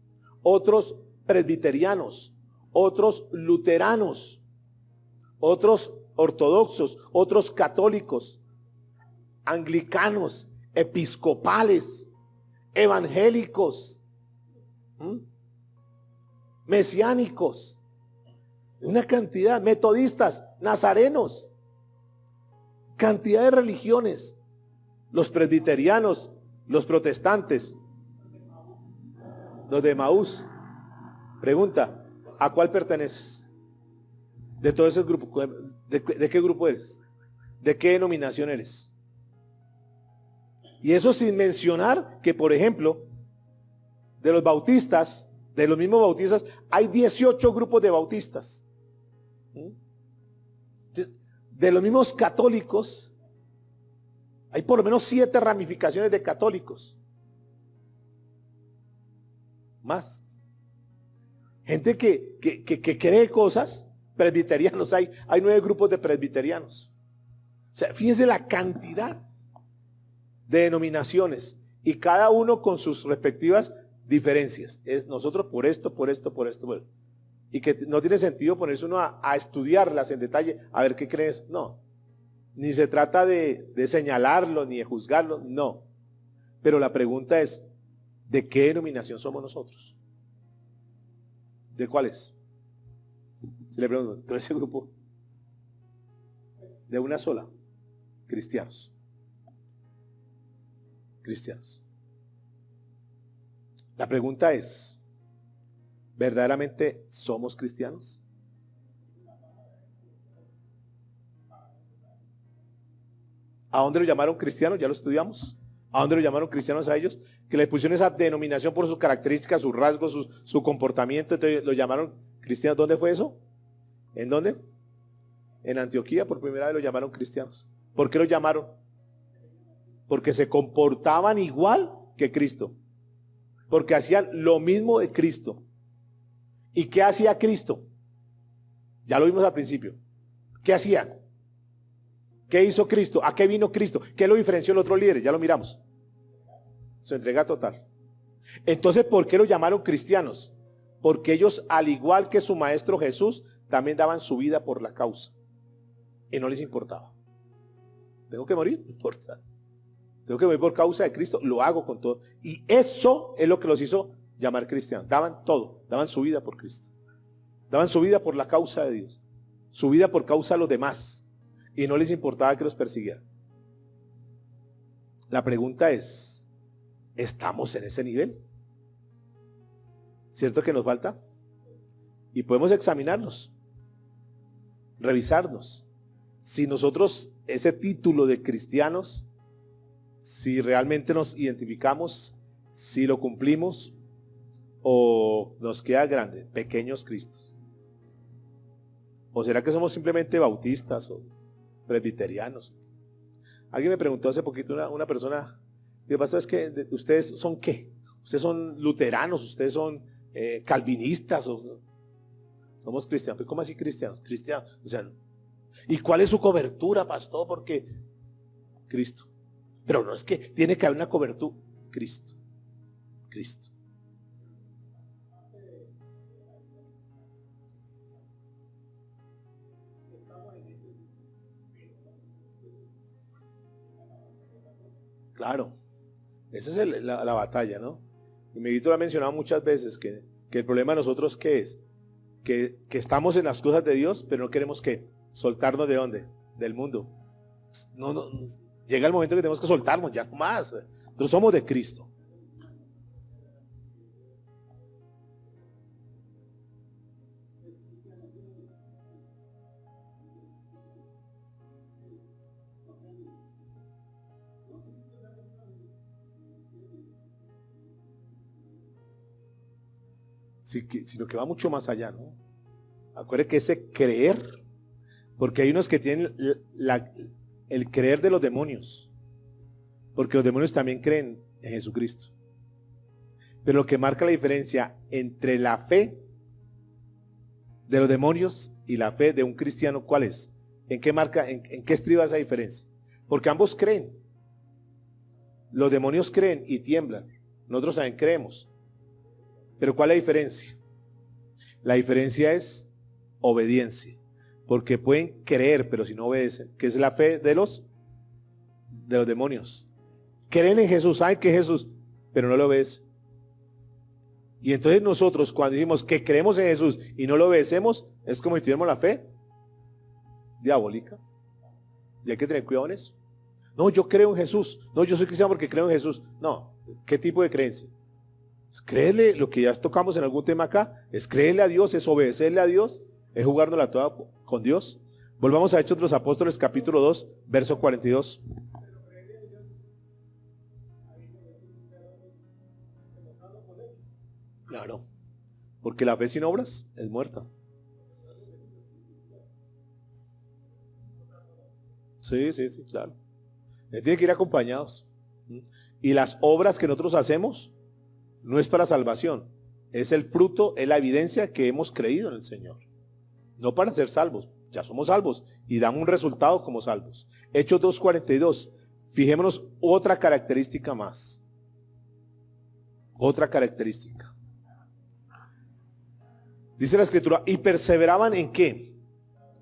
otros presbiterianos, otros luteranos, otros ortodoxos, otros católicos, anglicanos, episcopales, evangélicos, Mesiánicos, una cantidad, metodistas, nazarenos, cantidad de religiones, los presbiterianos, los protestantes, los de Emaús. Pregunta, ¿a cuál perteneces? De todos esos grupos, ¿de qué grupo eres? ¿De qué denominación eres? Y eso sin mencionar que, por ejemplo, de los bautistas, de los mismos bautistas, hay 18 grupos de bautistas. De los mismos católicos, hay por lo menos 7 ramificaciones de católicos. Más. Gente que cree cosas, presbiterianos, hay 9 grupos de presbiterianos. O sea, fíjense la cantidad de denominaciones y cada uno con sus respectivas diferencias. Es nosotros por esto. Bueno. Y que no tiene sentido ponerse uno a estudiarlas en detalle, a ver qué crees. No. Ni se trata de señalarlo, ni de juzgarlo, no. Pero la pregunta es, ¿de qué denominación somos nosotros? ¿De cuál es? Si le pregunto, todo ese grupo, de una sola, cristianos. Cristianos. La pregunta es, ¿verdaderamente somos cristianos? ¿A dónde lo llamaron cristianos? Ya lo estudiamos. ¿A dónde lo llamaron cristianos a ellos? Que le pusieron esa denominación por sus características, sus rasgos, su comportamiento, entonces lo llamaron cristianos. ¿Dónde fue eso? ¿En dónde? En Antioquía, por primera vez lo llamaron cristianos. ¿Por qué lo llamaron? Porque se comportaban igual que Cristo. Porque hacían lo mismo de Cristo. ¿Y qué hacía Cristo? Ya lo vimos al principio. ¿Qué hacía? ¿Qué hizo Cristo? ¿A qué vino Cristo? ¿Qué lo diferenció del otro líder? Ya lo miramos. Su entrega total. Entonces, ¿por qué lo llamaron cristianos? Porque ellos, al igual que su maestro Jesús, también daban su vida por la causa. Y no les importaba. ¿Tengo que morir? No importa. Tengo que morir por causa de Cristo. Lo hago con todo. Y eso es lo que los hizo llamar cristianos. Daban todo. Daban su vida por Cristo. Daban su vida por la causa de Dios. Su vida por causa de los demás. Y no les importaba que los persiguieran. La pregunta es, ¿estamos en ese nivel? ¿Cierto que nos falta? Y podemos examinarnos, revisarnos. Si nosotros, ese título de cristianos, si realmente nos identificamos, si lo cumplimos, o nos queda grande, pequeños cristos. ¿O será que somos simplemente bautistas o presbiterianos? Alguien me preguntó hace poquito, una persona, ¿qué pasa? Es que ustedes son ¿qué? Ustedes son luteranos, ustedes son calvinistas, somos cristianos. ¿Pero cómo así cristianos? Cristianos, o sea, ¿y cuál es su cobertura, pastor? Porque Cristo. Pero no es que tiene que haber una cobertura. Cristo. Cristo. Claro. Esa es la batalla, ¿no? Y Miguelito lo ha mencionado muchas veces, que el problema de nosotros, ¿qué es? Que estamos en las cosas de Dios, pero no queremos ¿qué? Soltarnos ¿de dónde? Del mundo. No, llega el momento que tenemos que soltarnos, ya más. Nosotros somos de Cristo. Sino que va mucho más allá, ¿no? Acuérdense que ese creer, porque hay unos que tienen el creer de los demonios, porque los demonios también creen en Jesucristo. Pero lo que marca la diferencia entre la fe de los demonios y la fe de un cristiano, ¿cuál es? ¿En qué marca, en qué estriba esa diferencia? Porque ambos creen. Los demonios creen y tiemblan. Nosotros también creemos. Pero ¿cuál es la diferencia? La diferencia es obediencia. Porque pueden creer, pero si no obedecen, que es la fe de los demonios. Creen en Jesús, saben que es Jesús, pero no lo obedecen. Y entonces nosotros cuando decimos que creemos en Jesús y no lo obedecemos, es como si tuviéramos la fe diabólica. Y hay que tener cuidado en eso. No, yo creo en Jesús. No, yo soy cristiano porque creo en Jesús. No, ¿qué tipo de creencia? Es creerle, lo que ya tocamos en algún tema acá, es creerle a Dios, es obedecerle a Dios, es jugárnosla toda con Dios. Volvamos a Hechos de los Apóstoles, capítulo 2, verso 42. Claro, porque la fe sin obras es muerta. Sí, sí, sí, claro. Tiene que ir acompañados. Y las obras que nosotros hacemos no es para salvación, es el fruto, es la evidencia que hemos creído en el Señor. No para ser salvos, ya somos salvos y damos un resultado como salvos. Hechos 2:42, fijémonos otra característica más. Otra característica. Dice la Escritura, ¿y perseveraban en qué?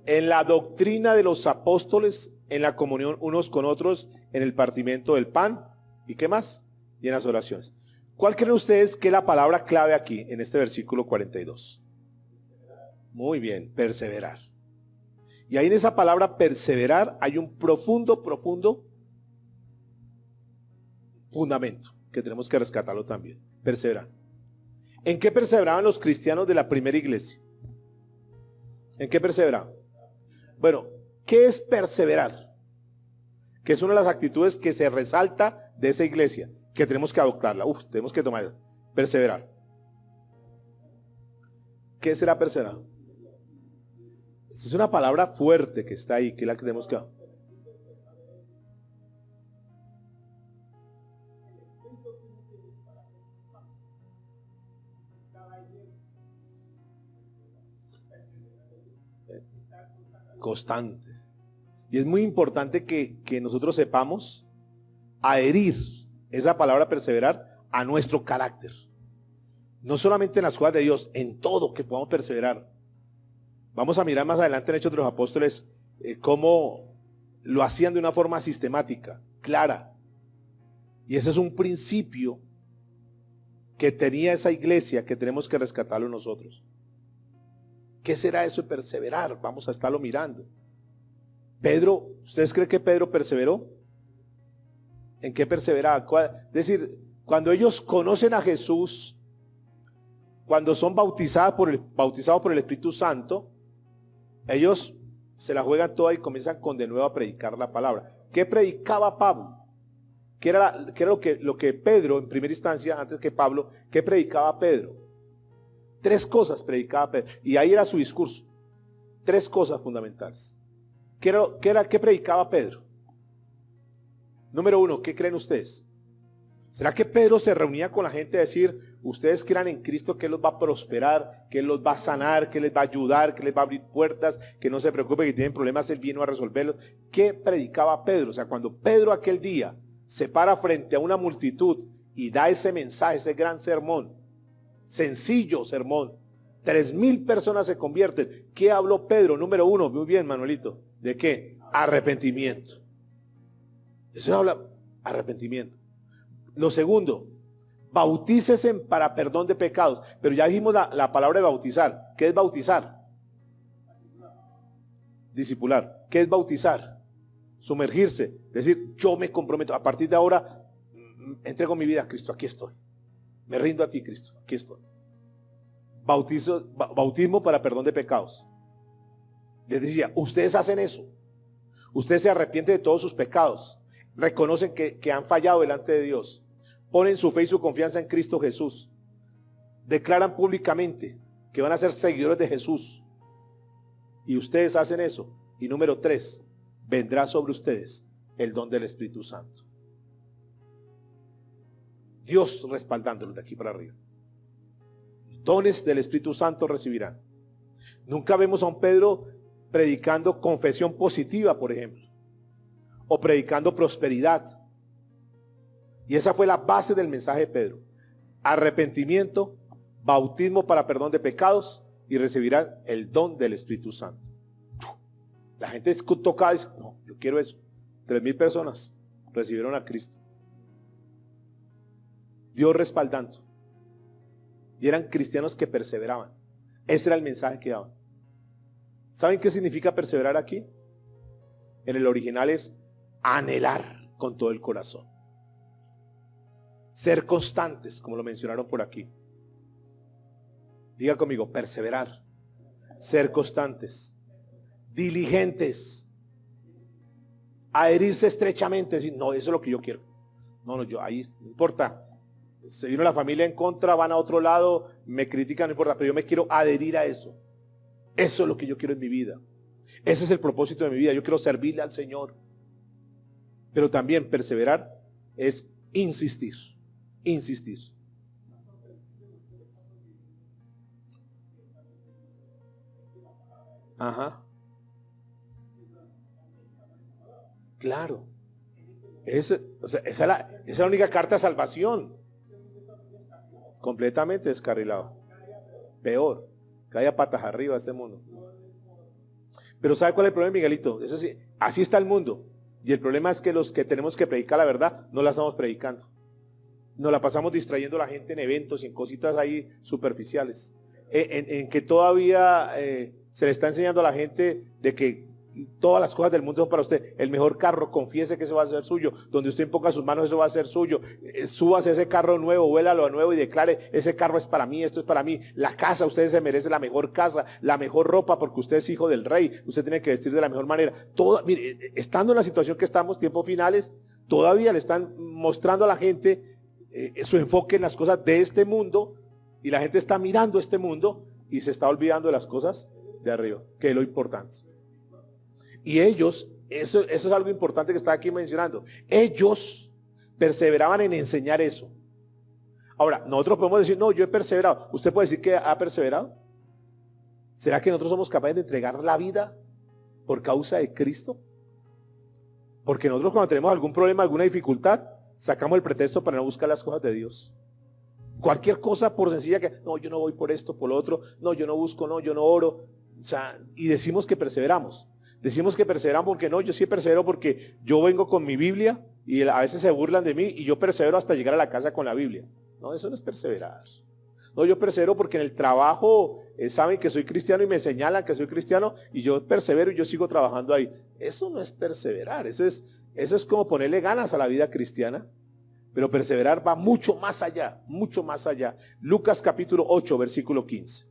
En la doctrina de los apóstoles, en la comunión unos con otros, en el partimiento del pan, ¿y qué más? Y en las oraciones. ¿Cuál creen ustedes que es la palabra clave aquí, en este versículo 42? Muy bien, perseverar. Y ahí en esa palabra perseverar hay un profundo, profundo fundamento, que tenemos que rescatarlo también. Perseverar. ¿En qué perseveraban los cristianos de la primera iglesia? ¿En qué perseveraban? Bueno, ¿qué es perseverar? Que es una de las actitudes que se resalta de esa iglesia, que tenemos que adoptarla. Tenemos que tomar. Perseverar. ¿Qué será perseverar? Es una palabra fuerte que está ahí, que es la que tenemos que... Constante. Y es muy importante que nosotros sepamos adherir esa palabra perseverar a nuestro carácter. No solamente en las cosas de Dios, en todo que podamos perseverar. Vamos a mirar más adelante en Hechos de los Apóstoles cómo lo hacían de una forma sistemática, clara. Y ese es un principio que tenía esa iglesia que tenemos que rescatarlo nosotros. ¿Qué será eso de perseverar? Vamos a estarlo mirando. Pedro, ¿ustedes creen que Pedro perseveró? ¿En qué perseveraba? Es decir, cuando ellos conocen a Jesús, cuando son bautizados por el Espíritu Santo, ellos se la juegan toda y comienzan con de nuevo a predicar la palabra. ¿Qué predicaba Pablo? ¿Qué era lo que Pedro, en primera instancia, antes que Pablo, qué predicaba Pedro? 3 cosas predicaba Pedro. Y ahí era su discurso. 3 cosas fundamentales. ¿Qué predicaba Pedro? Número 1, ¿qué creen ustedes? ¿Será que Pedro se reunía con la gente a decir, ustedes crean en Cristo que Él los va a prosperar, que Él los va a sanar, que les va a ayudar, que les va a abrir puertas, que no se preocupen, que tienen problemas, Él vino a resolverlos? ¿Qué predicaba Pedro? O sea, cuando Pedro aquel día se para frente a una multitud y da ese mensaje, ese gran sermón, sencillo sermón, 3,000 personas se convierten. ¿Qué habló Pedro? Número 1, muy bien, Manuelito. ¿De qué? Arrepentimiento. Eso habla arrepentimiento. Lo segundo, bautícese para perdón de pecados. Pero ya dijimos la palabra de bautizar. ¿Qué es bautizar? Discipular. ¿Qué es bautizar? Sumergirse. Es decir, yo me comprometo. A partir de ahora, entrego mi vida a Cristo. Aquí estoy. Me rindo a ti, Cristo. Aquí estoy. Bautismo para perdón de pecados. Les decía, ustedes hacen eso. Ustedes se arrepienten de todos sus pecados. Reconocen que han fallado delante de Dios. Ponen su fe y su confianza en Cristo Jesús. Declaran públicamente que van a ser seguidores de Jesús. Y ustedes hacen eso. Y número 3, vendrá sobre ustedes el don del Espíritu Santo. Dios respaldándolos de aquí para arriba. Dones del Espíritu Santo recibirán. Nunca vemos a un Pedro predicando confesión positiva, por ejemplo, o predicando prosperidad. Y esa fue la base del mensaje de Pedro. Arrepentimiento, bautismo para perdón de pecados y recibirán el don del Espíritu Santo. La gente es tocada y dice, no, yo quiero eso. 3,000 personas recibieron a Cristo. Dios respaldando. y eran cristianos que perseveraban. Ese era el mensaje que daban. ¿Saben qué significa perseverar aquí? En el original es anhelar con todo el corazón. Ser constantes, como lo mencionaron por aquí. Diga conmigo, perseverar. Ser constantes. Diligentes. Adherirse estrechamente. Decir, no, eso es lo que yo quiero. No, yo ahí, no importa. Se vino la familia en contra, van a otro lado, me critican, no importa, pero yo me quiero adherir a eso. Eso es lo que yo quiero en mi vida. Ese es el propósito de mi vida. Yo quiero servirle al Señor. Pero también perseverar es insistir. Insistir. Ajá. Claro. O sea, esa es la única carta de salvación. Completamente descarrilado. Peor. Cae a patas arriba este mundo. Pero ¿sabe cuál es el problema, Miguelito? Eso sí, así está el mundo. Y el problema es que los que tenemos que predicar la verdad, no la estamos predicando. Nos la pasamos distrayendo a la gente en eventos y en cositas ahí superficiales. En que todavía se le está enseñando a la gente de que todas las cosas del mundo son para usted. El mejor carro, confiese que eso va a ser suyo. Donde usted ponga sus manos, eso va a ser suyo. Súbase ese carro nuevo, vuélalo a nuevo y declare, ese carro es para mí, esto es para mí. La casa, usted se merece la mejor casa, la mejor ropa, porque usted es hijo del rey. Usted tiene que vestir de la mejor manera. Mire, estando en la situación que estamos, tiempos finales, todavía le están mostrando a la gente su enfoque en las cosas de este mundo, y la gente está mirando este mundo y se está olvidando de las cosas de arriba, que es lo importante. Y ellos, eso es algo importante que está aquí mencionando, ellos perseveraban en enseñar eso. Ahora, nosotros podemos decir, no, yo he perseverado. ¿Usted puede decir que ha perseverado? ¿Será que nosotros somos capaces de entregar la vida por causa de Cristo? Porque nosotros cuando tenemos algún problema, alguna dificultad, sacamos el pretexto para no buscar las cosas de Dios. Cualquier cosa, por sencilla que, no, yo no voy por esto, por lo otro, no, yo no busco, no, yo no oro. O sea, y decimos que perseveramos. Decimos que perseveramos porque no, yo sí persevero porque yo vengo con mi Biblia y a veces se burlan de mí y yo persevero hasta llegar a la casa con la Biblia. No, eso no es perseverar. No, yo persevero porque en el trabajo saben que soy cristiano y me señalan que soy cristiano y yo persevero y yo sigo trabajando ahí. Eso no es perseverar, eso es como ponerle ganas a la vida cristiana. Pero perseverar va mucho más allá, mucho más allá. Lucas capítulo 8, versículo 15.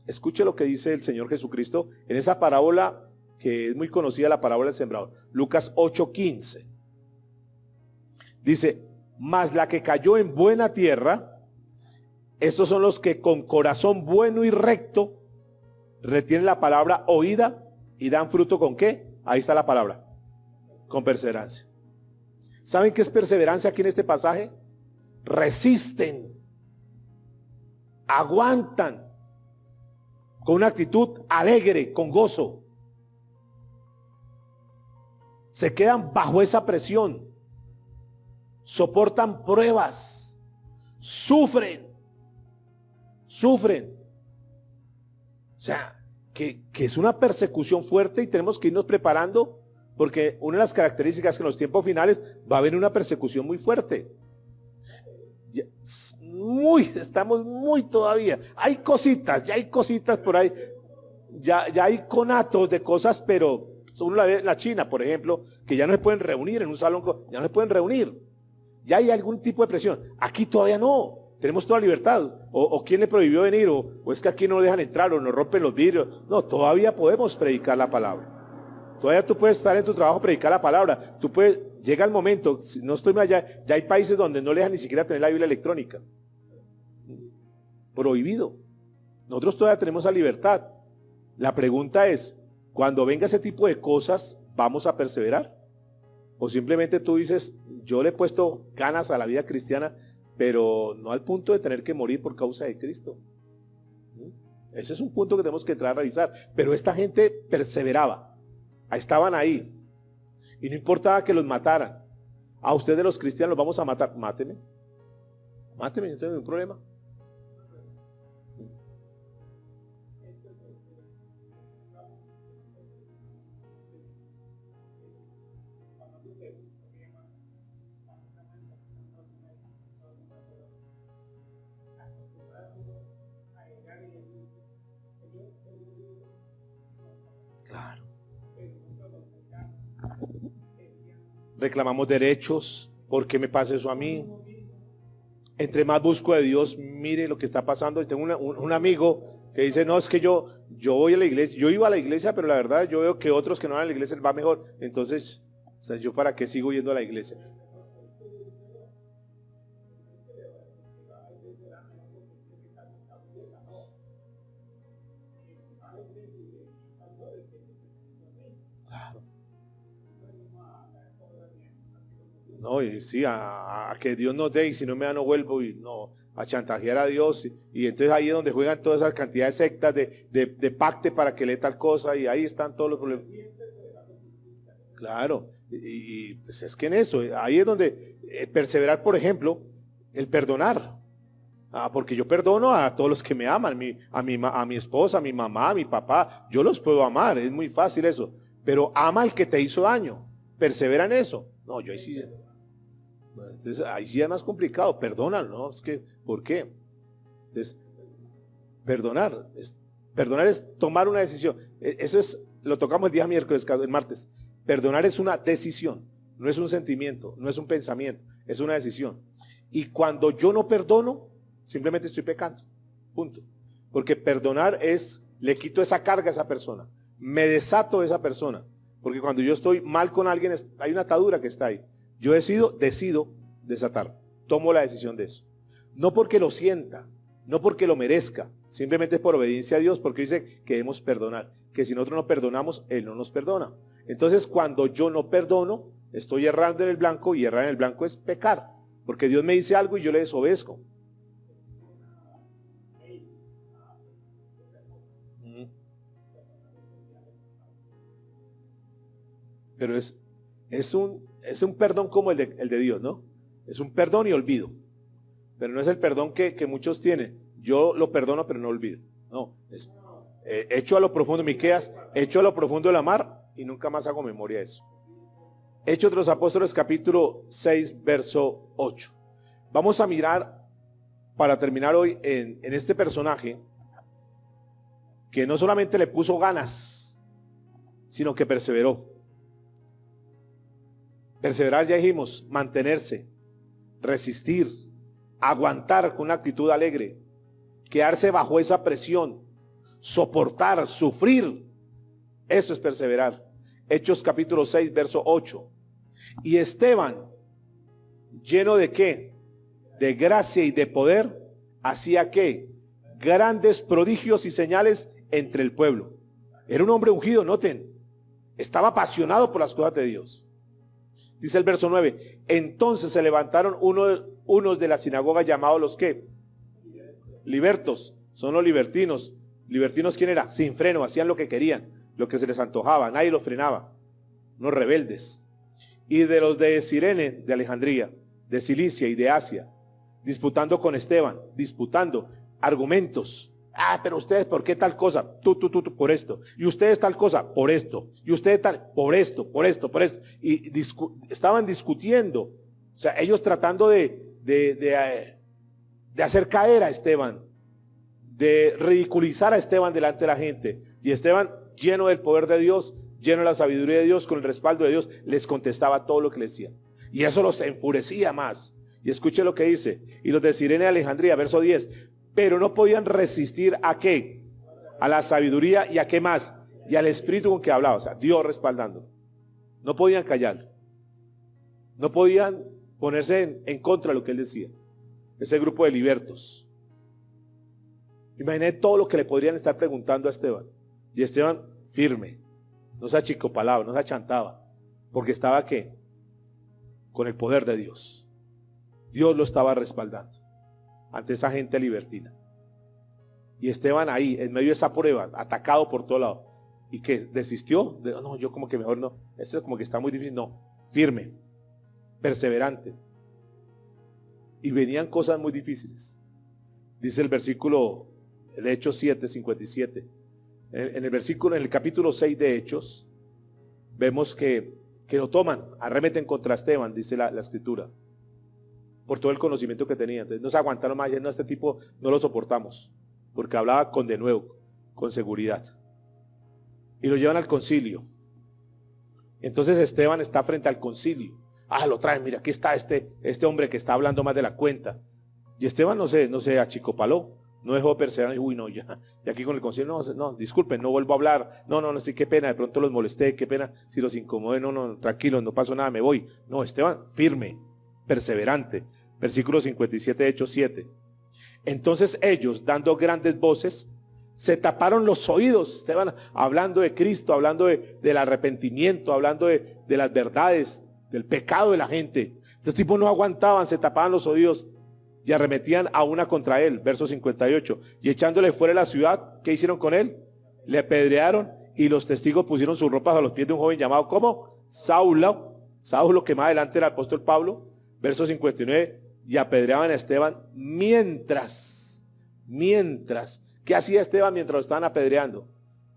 Escuche lo que dice el Señor Jesucristo en esa parábola que es muy conocida, la parábola del sembrador. Lucas 8, 15. Dice, mas la que cayó en buena tierra, estos son los que con corazón bueno y recto retienen la palabra oída y dan fruto ¿con qué? Ahí está la palabra, con perseverancia. ¿Saben qué es perseverancia aquí en este pasaje? Resisten, aguantan, con una actitud alegre, con gozo. Se quedan bajo esa presión, soportan pruebas, sufren. O sea, que es una persecución fuerte y tenemos que irnos preparando. Porque una de las características es que en los tiempos finales va a haber una persecución muy fuerte. Estamos muy todavía. Hay cositas, ya hay cositas por ahí. Ya hay conatos de cosas, pero uno la ve en la China, por ejemplo, que ya no se pueden reunir en un salón, ya no se pueden reunir. Ya hay algún tipo de presión. Aquí todavía no. Tenemos toda libertad. O quién le prohibió venir, o es que aquí no dejan entrar, o nos rompen los vidrios. No, todavía podemos predicar la palabra. Todavía tú puedes estar en tu trabajo, predicar la palabra. Llega el momento, si no estoy más allá, ya hay países donde no le dejan ni siquiera tener la Biblia electrónica. Prohibido. Nosotros todavía tenemos esa libertad. La pregunta es, cuando venga ese tipo de cosas, ¿vamos a perseverar? O simplemente tú dices, yo le he puesto ganas a la vida cristiana, pero no al punto de tener que morir por causa de Cristo. Ese es un punto que tenemos que entrar a revisar. Pero esta gente perseveraba. Estaban ahí. Y no importaba que los mataran. A ustedes los cristianos los vamos a matar. Máteme. Máteme, no tengo ningún problema. reclamamos derechos. ¿Por qué me pasa eso a mí? Entre más busco de Dios, mire lo que está pasando. Y tengo un amigo que dice, no, es que yo voy a la iglesia, yo iba a la iglesia, pero la verdad yo veo que otros que no van a la iglesia les va mejor. Entonces, o sea, ¿yo para qué sigo yendo a la iglesia? No, y sí, a que Dios nos dé, y si no me da no vuelvo, y no, a chantajear a Dios, y entonces ahí es donde juegan todas esas cantidades de sectas de pacte para que lee tal cosa, y ahí están todos los problemas. Claro, pues es que en eso, ahí es donde perseverar, por ejemplo, el perdonar. Porque yo perdono a todos los que me aman, a mi esposa, a mi mamá, a mi papá, yo los puedo amar, es muy fácil eso, pero ama al que te hizo daño, persevera en eso. No, yo ahí sí, entonces ahí sí es más complicado, perdónalo, ¿no? Es que, ¿por qué? Entonces, perdonar es tomar una decisión. Eso es, lo tocamos el día miércoles, el martes. Perdonar es una decisión, no es un sentimiento, no es un pensamiento, es una decisión. Y cuando yo no perdono, simplemente estoy pecando, punto. Porque perdonar es, le quito esa carga a esa persona, me desato de esa persona. Porque cuando yo estoy mal con alguien, hay una atadura que está ahí. Yo decido desatar. Tomo la decisión de eso. No porque lo sienta, no porque lo merezca, simplemente es por obediencia a Dios, porque dice que debemos perdonar. Que si nosotros no perdonamos, Él no nos perdona. Entonces, cuando yo no perdono, estoy errando en el blanco, y errar en el blanco es pecar. Porque Dios me dice algo y yo le desobedezco. Pero es un perdón como el de Dios, ¿no? Es un perdón y olvido. Pero no es el perdón que muchos tienen. Yo lo perdono, pero no olvido. No, es hecho a lo profundo, Miqueas, hecho a lo profundo de la mar, y nunca más hago memoria de eso. Hechos de los Apóstoles, capítulo 6, verso 8. Vamos a mirar, para terminar hoy, en este personaje, que no solamente le puso ganas, sino que perseveró. Perseverar, ya dijimos, mantenerse, resistir, aguantar con una actitud alegre, quedarse bajo esa presión, soportar, sufrir. Eso es perseverar. Hechos capítulo 6, verso 8. Y Esteban, lleno de ¿qué? De gracia y de poder, hacía ¿qué? Grandes prodigios y señales entre el pueblo. Era un hombre ungido, noten. Estaba apasionado por las cosas de Dios. Dice el verso 9, entonces se levantaron unos de la sinagoga llamados los ¿qué? Libertos, son los libertinos. ¿Libertinos quién era? Sin freno, hacían lo que querían, lo que se les antojaba, nadie los frenaba. Unos rebeldes. Y de los de Cirene, de Alejandría, de Cilicia y de Asia, disputando con Esteban, disputando argumentos. Pero ustedes, ¿por qué tal cosa? Tú, por esto. Y ustedes tal cosa, por esto. Y ustedes tal, por esto. Y estaban discutiendo. O sea, ellos tratando de hacer caer a Esteban, de ridiculizar a Esteban delante de la gente. Y Esteban, lleno del poder de Dios, lleno de la sabiduría de Dios, con el respaldo de Dios, les contestaba todo lo que le decían. Y eso los enfurecía más. Y escuche lo que dice. Y los de Cirene de Alejandría, verso 10. Pero no podían resistir ¿a qué? A la sabiduría, y ¿a qué más? Y al espíritu con que hablaba, o sea, Dios respaldando. No podían callar. No podían ponerse en contra de lo que él decía. Ese grupo de libertos. Imaginé todo lo que le podrían estar preguntando a Esteban. Y Esteban firme. No se achicopalaba, no se achantaba. Porque estaba ¿qué? Con el poder de Dios. Dios lo estaba respaldando ante esa gente libertina. Y Esteban ahí, en medio de esa prueba, atacado por todo lado. Y que desistió. No, yo como que mejor no. Esto como que está muy difícil. No, firme, perseverante. Y venían cosas muy difíciles. Dice el versículo de Hechos 7, 57. En el capítulo 6 de Hechos, vemos que lo toman, arremeten contra Esteban, dice la escritura. Por todo el conocimiento que tenía. Entonces no se aguantaron más, no, este tipo no lo soportamos, porque hablaba con denuedo, con seguridad. Y lo llevan al concilio. Entonces Esteban está frente al concilio. Lo traen, mira, aquí está este hombre que está hablando más de la cuenta. Y Esteban no se achicopaló, no dejó perseverar. Uy, no, ya. Y aquí con el concilio, no, disculpen, no vuelvo a hablar. No, sí, qué pena, de pronto los molesté, qué pena, si los incomodé, no, tranquilos, no pasó nada, me voy. No, Esteban, firme, perseverante. Versículo 57, Hechos 7. Entonces ellos, dando grandes voces, se taparon los oídos. Esteban hablando de Cristo, hablando del arrepentimiento, hablando de las verdades, del pecado de la gente. Estos tipos no aguantaban, se tapaban los oídos y arremetían a una contra él. Verso 58. Y echándole fuera de la ciudad, ¿qué hicieron con él? Le apedrearon, y los testigos pusieron sus ropas a los pies de un joven llamado, ¿cómo? Saulo, que más adelante era el apóstol Pablo. Verso 59. Y apedreaban a Esteban mientras. ¿Qué hacía Esteban mientras lo estaban apedreando?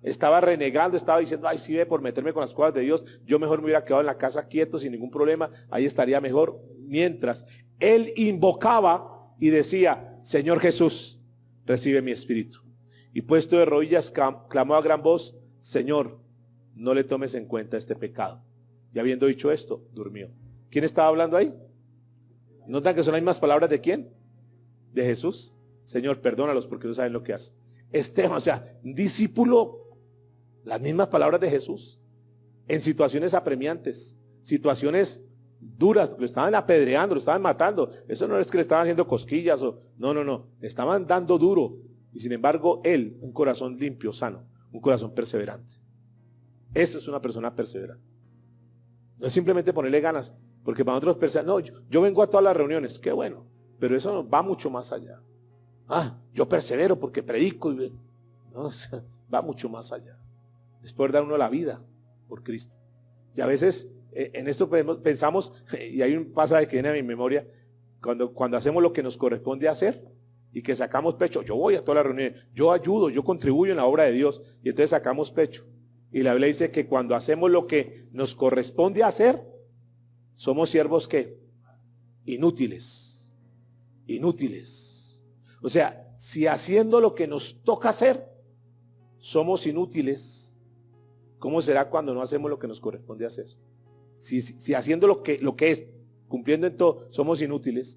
Estaba renegando, estaba diciendo, ay, sí, ve, por meterme con las cosas de Dios, yo mejor me hubiera quedado en la casa quieto sin ningún problema, ahí estaría mejor. Mientras él invocaba y decía, Señor Jesús, recibe mi espíritu. Y puesto de rodillas, clamó a gran voz, Señor, no le tomes en cuenta este pecado. Y habiendo dicho esto, durmió. ¿Quién estaba hablando ahí? ¿Notan que son las mismas palabras de quién? De Jesús. Señor, perdónalos porque no saben lo que hacen. Esteban, o sea, un discípulo, las mismas palabras de Jesús, en situaciones apremiantes, situaciones duras, lo estaban apedreando, lo estaban matando. Eso no es que le estaban haciendo cosquillas, no, le estaban dando duro. Y sin embargo, él, un corazón limpio, sano, un corazón perseverante. Eso es una persona perseverante. No es simplemente ponerle ganas, porque para nosotros, no, yo vengo a todas las reuniones, qué bueno, pero eso va mucho más allá. Yo persevero porque predico. No, va mucho más allá. Es poder dar uno la vida por Cristo. Y a veces en esto pensamos, y hay un pasaje que viene a mi memoria, cuando hacemos lo que nos corresponde hacer y que sacamos pecho. Yo voy a todas las reuniones, yo ayudo, yo contribuyo en la obra de Dios, y entonces sacamos pecho. Y la Biblia dice que cuando hacemos lo que nos corresponde hacer, somos siervos ¿qué? Inútiles. O sea, si haciendo lo que nos toca hacer, somos inútiles, ¿cómo será cuando no hacemos lo que nos corresponde hacer? Si haciendo lo que es, cumpliendo en todo, somos inútiles,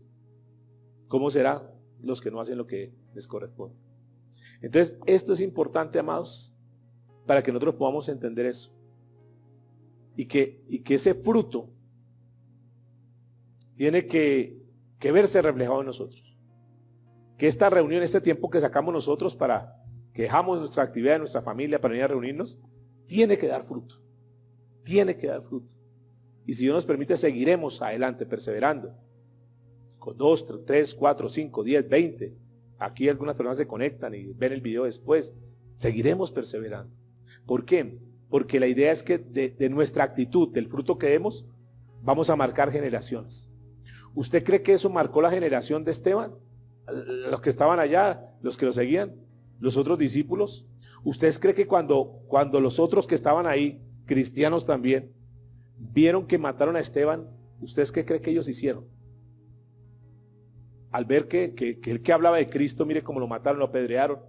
¿cómo será los que no hacen lo que les corresponde? Entonces, esto es importante, amados, para que nosotros podamos entender eso. Y que ese fruto tiene que verse reflejado en nosotros. Que esta reunión, este tiempo que sacamos nosotros que dejamos nuestra actividad, nuestra familia para venir a reunirnos, tiene que dar fruto. Y si Dios nos permite, seguiremos adelante, perseverando. Con 2, 3, 4, 5, 10, 20. Aquí algunas personas se conectan y ven el video después. Seguiremos perseverando. ¿Por qué? Porque la idea es que de nuestra actitud, del fruto que demos, vamos a marcar generaciones. ¿Usted cree que eso marcó la generación de Esteban? Los que estaban allá, los que lo seguían, los otros discípulos. ¿Ustedes creen que cuando los otros que estaban ahí, cristianos también, vieron que mataron a Esteban, ¿ustedes qué creen que ellos hicieron? Al ver que el que hablaba de Cristo, mire cómo lo mataron, lo apedrearon.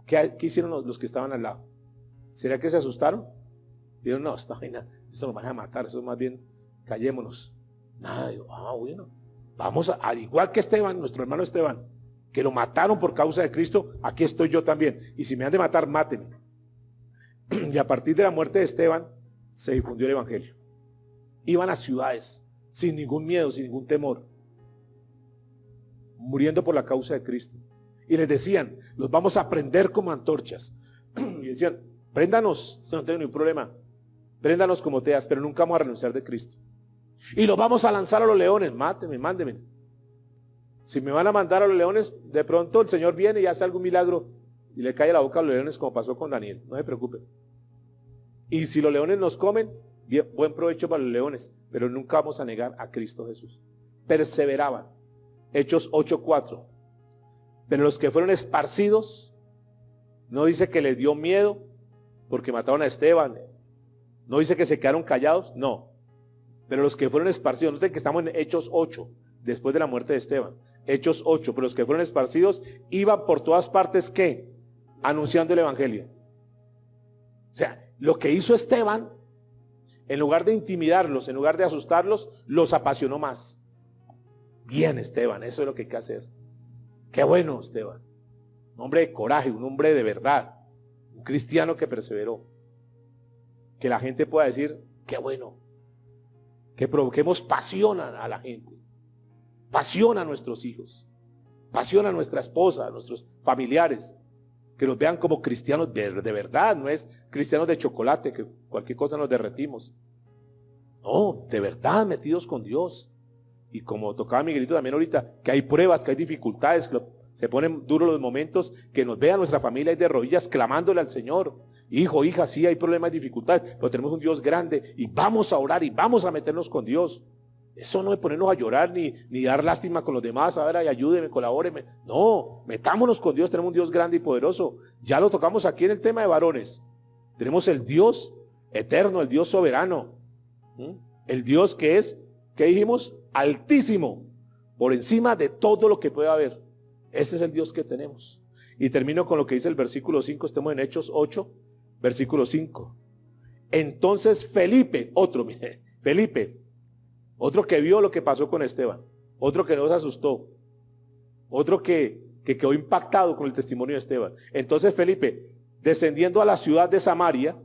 ¿Qué hicieron los que estaban al lado? ¿Será que se asustaron? Dijeron, no, esta vaina, eso nos van a matar, eso más bien, callémonos. Nada, bueno. Vamos al igual que Esteban, nuestro hermano Esteban, que lo mataron por causa de Cristo, aquí estoy yo también. Y si me han de matar, mátenme. Y a partir de la muerte de Esteban, se difundió el evangelio. Iban a ciudades, sin ningún miedo, sin ningún temor, muriendo por la causa de Cristo. Y les decían, los vamos a prender como antorchas. Y decían, préndanos, no tengo ningún problema. Préndanos como teas, pero nunca vamos a renunciar de Cristo. Y los vamos a lanzar a los leones, mátenme, mándenme. Si me van a mandar a los leones, de pronto el Señor viene y hace algún milagro y le cae la boca a los leones como pasó con Daniel, no se preocupen. Y si los leones nos comen, bien, buen provecho para los leones, pero nunca vamos a negar a Cristo Jesús. Perseveraban. Hechos 8:4. Pero los que fueron esparcidos, no dice que les dio miedo porque mataron a Esteban, no dice que se quedaron callados, no. Pero los que fueron esparcidos, noten que estamos en Hechos 8, después de la muerte de Esteban. Hechos 8, pero los que fueron esparcidos iban por todas partes, ¿qué? Anunciando el evangelio. O sea, lo que hizo Esteban en lugar de intimidarlos, en lugar de asustarlos, los apasionó más. Bien, Esteban, eso es lo que hay que hacer. Qué bueno, Esteban. Un hombre de coraje, un hombre de verdad, un cristiano que perseveró. Que la gente pueda decir, qué bueno. Que provoquemos pasión a la gente, pasión a nuestros hijos, pasión a nuestra esposa, a nuestros familiares, que nos vean como cristianos de verdad, no es cristianos de chocolate, que cualquier cosa nos derretimos. No, de verdad metidos con Dios. Y como tocaba Miguelito también ahorita, que hay pruebas, que hay dificultades, que se ponen duros los momentos, que nos vea nuestra familia ahí de rodillas clamándole al Señor. Hijo, hija, sí hay problemas y dificultades, pero tenemos un Dios grande y vamos a orar y vamos a meternos con Dios. Eso no es ponernos a llorar ni dar lástima con los demás, a ver, ay, ayúdeme, colabóreme. No, metámonos con Dios, tenemos un Dios grande y poderoso. Ya lo tocamos aquí en el tema de varones. Tenemos el Dios eterno, el Dios soberano. El Dios que es, ¿qué dijimos? Altísimo, por encima de todo lo que pueda haber. Ese es el Dios que tenemos. Y termino con lo que dice el versículo 5, estamos en Hechos 8, versículo 5. Entonces Felipe, otro que vio lo que pasó con Esteban, otro que no se asustó, otro que quedó impactado con el testimonio de Esteban. Entonces Felipe, descendiendo a la ciudad de Samaria,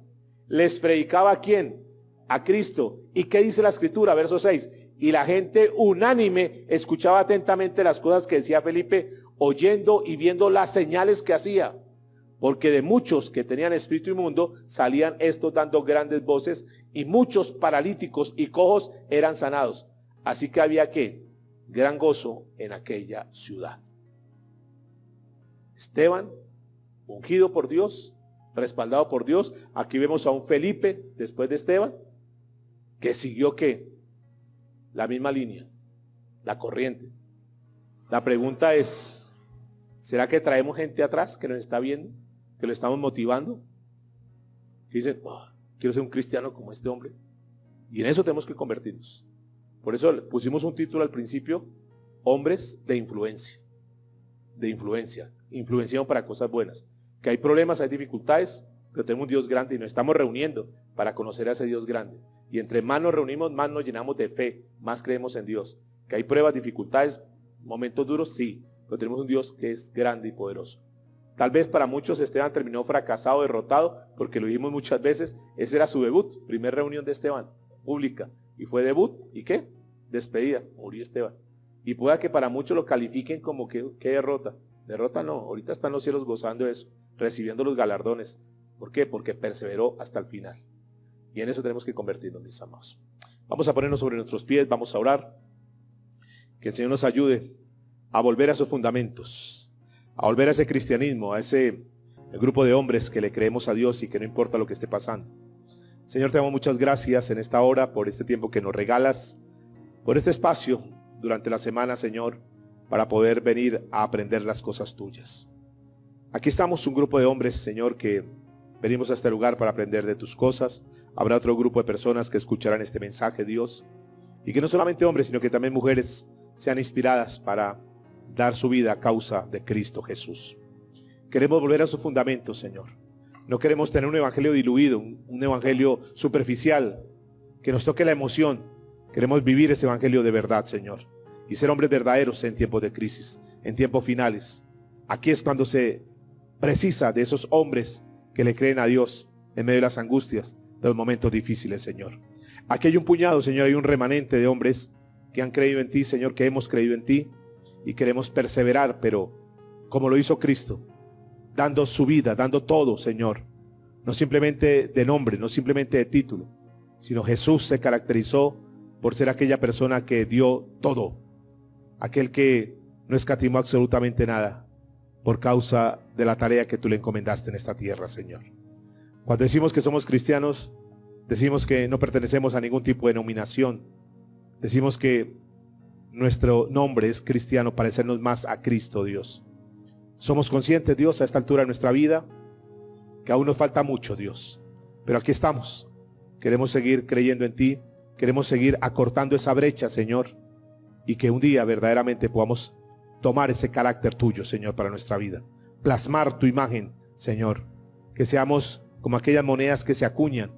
les predicaba ¿a quién? A Cristo. ¿Y qué dice la escritura? Verso 6. Y la gente unánime escuchaba atentamente las cosas que decía Felipe, oyendo y viendo las señales que hacía. Porque de muchos que tenían espíritu inmundo salían estos dando grandes voces, y muchos paralíticos y cojos eran sanados. Así que había ¿qué? Gran gozo en aquella ciudad. Esteban, ungido por Dios, respaldado por Dios. Aquí vemos a un Felipe después de Esteban, que siguió ¿qué? La misma línea, la corriente. La pregunta es, ¿será que traemos gente atrás que nos está viendo? ¿Que lo estamos motivando? Que dicen, oh, quiero ser un cristiano como este hombre. Y en eso tenemos que convertirnos. Por eso pusimos un título al principio, hombres de influencia. De influencia. Influenciamos para cosas buenas. Que hay problemas, hay dificultades, pero tenemos un Dios grande y nos estamos reuniendo para conocer a ese Dios grande. Y entre más nos reunimos, más nos llenamos de fe, más creemos en Dios. Que hay pruebas, dificultades, momentos duros, sí, pero tenemos un Dios que es grande y poderoso. Tal vez para muchos Esteban terminó fracasado, derrotado, porque lo dijimos muchas veces, ese era su debut, primera reunión de Esteban, pública. Y fue debut, ¿y qué? Despedida, murió Esteban. Y pueda que para muchos lo califiquen como que derrota. Derrota no, ahorita están los cielos gozando de eso, recibiendo los galardones. ¿Por qué? Porque perseveró hasta el final. Y en eso tenemos que convertirnos, mis amados. Vamos a ponernos sobre nuestros pies, vamos a orar. Que el Señor nos ayude a volver a sus fundamentos, a volver a ese cristianismo, a ese grupo de hombres que le creemos a Dios y que no importa lo que esté pasando. Señor, te damos muchas gracias en esta hora por este tiempo que nos regalas, por este espacio durante la semana, Señor, para poder venir a aprender las cosas tuyas. Aquí estamos un grupo de hombres, Señor, que venimos a este lugar para aprender de tus cosas. Habrá otro grupo de personas que escucharán este mensaje, Dios, y que no solamente hombres, sino que también mujeres sean inspiradas para dar su vida a causa de Cristo Jesús. Queremos volver a sus fundamentos, Señor. No queremos tener un evangelio diluido, un evangelio superficial, que nos toque la emoción. Queremos vivir ese evangelio de verdad, Señor, y ser hombres verdaderos en tiempos de crisis, en tiempos finales. Aquí es cuando se precisa de esos hombres que le creen a Dios en medio de las angustias, de los momentos difíciles, Señor. Aquí hay un puñado, Señor, hay un remanente de hombres que han creído en ti, Señor, que hemos creído en ti y queremos perseverar, pero como lo hizo Cristo, dando su vida, dando todo, Señor, no simplemente de nombre, no simplemente de título, sino Jesús se caracterizó por ser aquella persona que dio todo, aquel que no escatimó absolutamente nada por causa de la tarea que tú le encomendaste en esta tierra, Señor. Cuando decimos que somos cristianos, decimos que no pertenecemos a ningún tipo de denominación. Decimos que nuestro nombre es cristiano, parecernos más a Cristo, Dios. Somos conscientes, Dios, a esta altura de nuestra vida, que aún nos falta mucho, Dios. Pero aquí estamos. Queremos seguir creyendo en ti. Queremos seguir acortando esa brecha, Señor. Y que un día verdaderamente podamos tomar ese carácter tuyo, Señor, para nuestra vida. Plasmar tu imagen, Señor. Que seamos como aquellas monedas que se acuñan,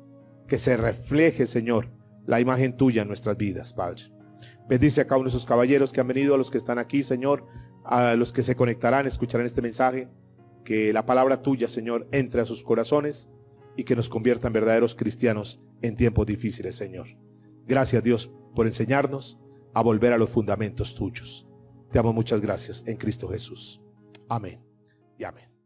que se refleje, Señor, la imagen tuya en nuestras vidas, Padre. Bendice a cada uno de esos caballeros que han venido, a los que están aquí, Señor, a los que se conectarán, escucharán este mensaje, que la palabra tuya, Señor, entre a sus corazones y que nos convierta en verdaderos cristianos en tiempos difíciles, Señor. Gracias, Dios, por enseñarnos a volver a los fundamentos tuyos. Te amo, muchas gracias en Cristo Jesús. Amén y amén.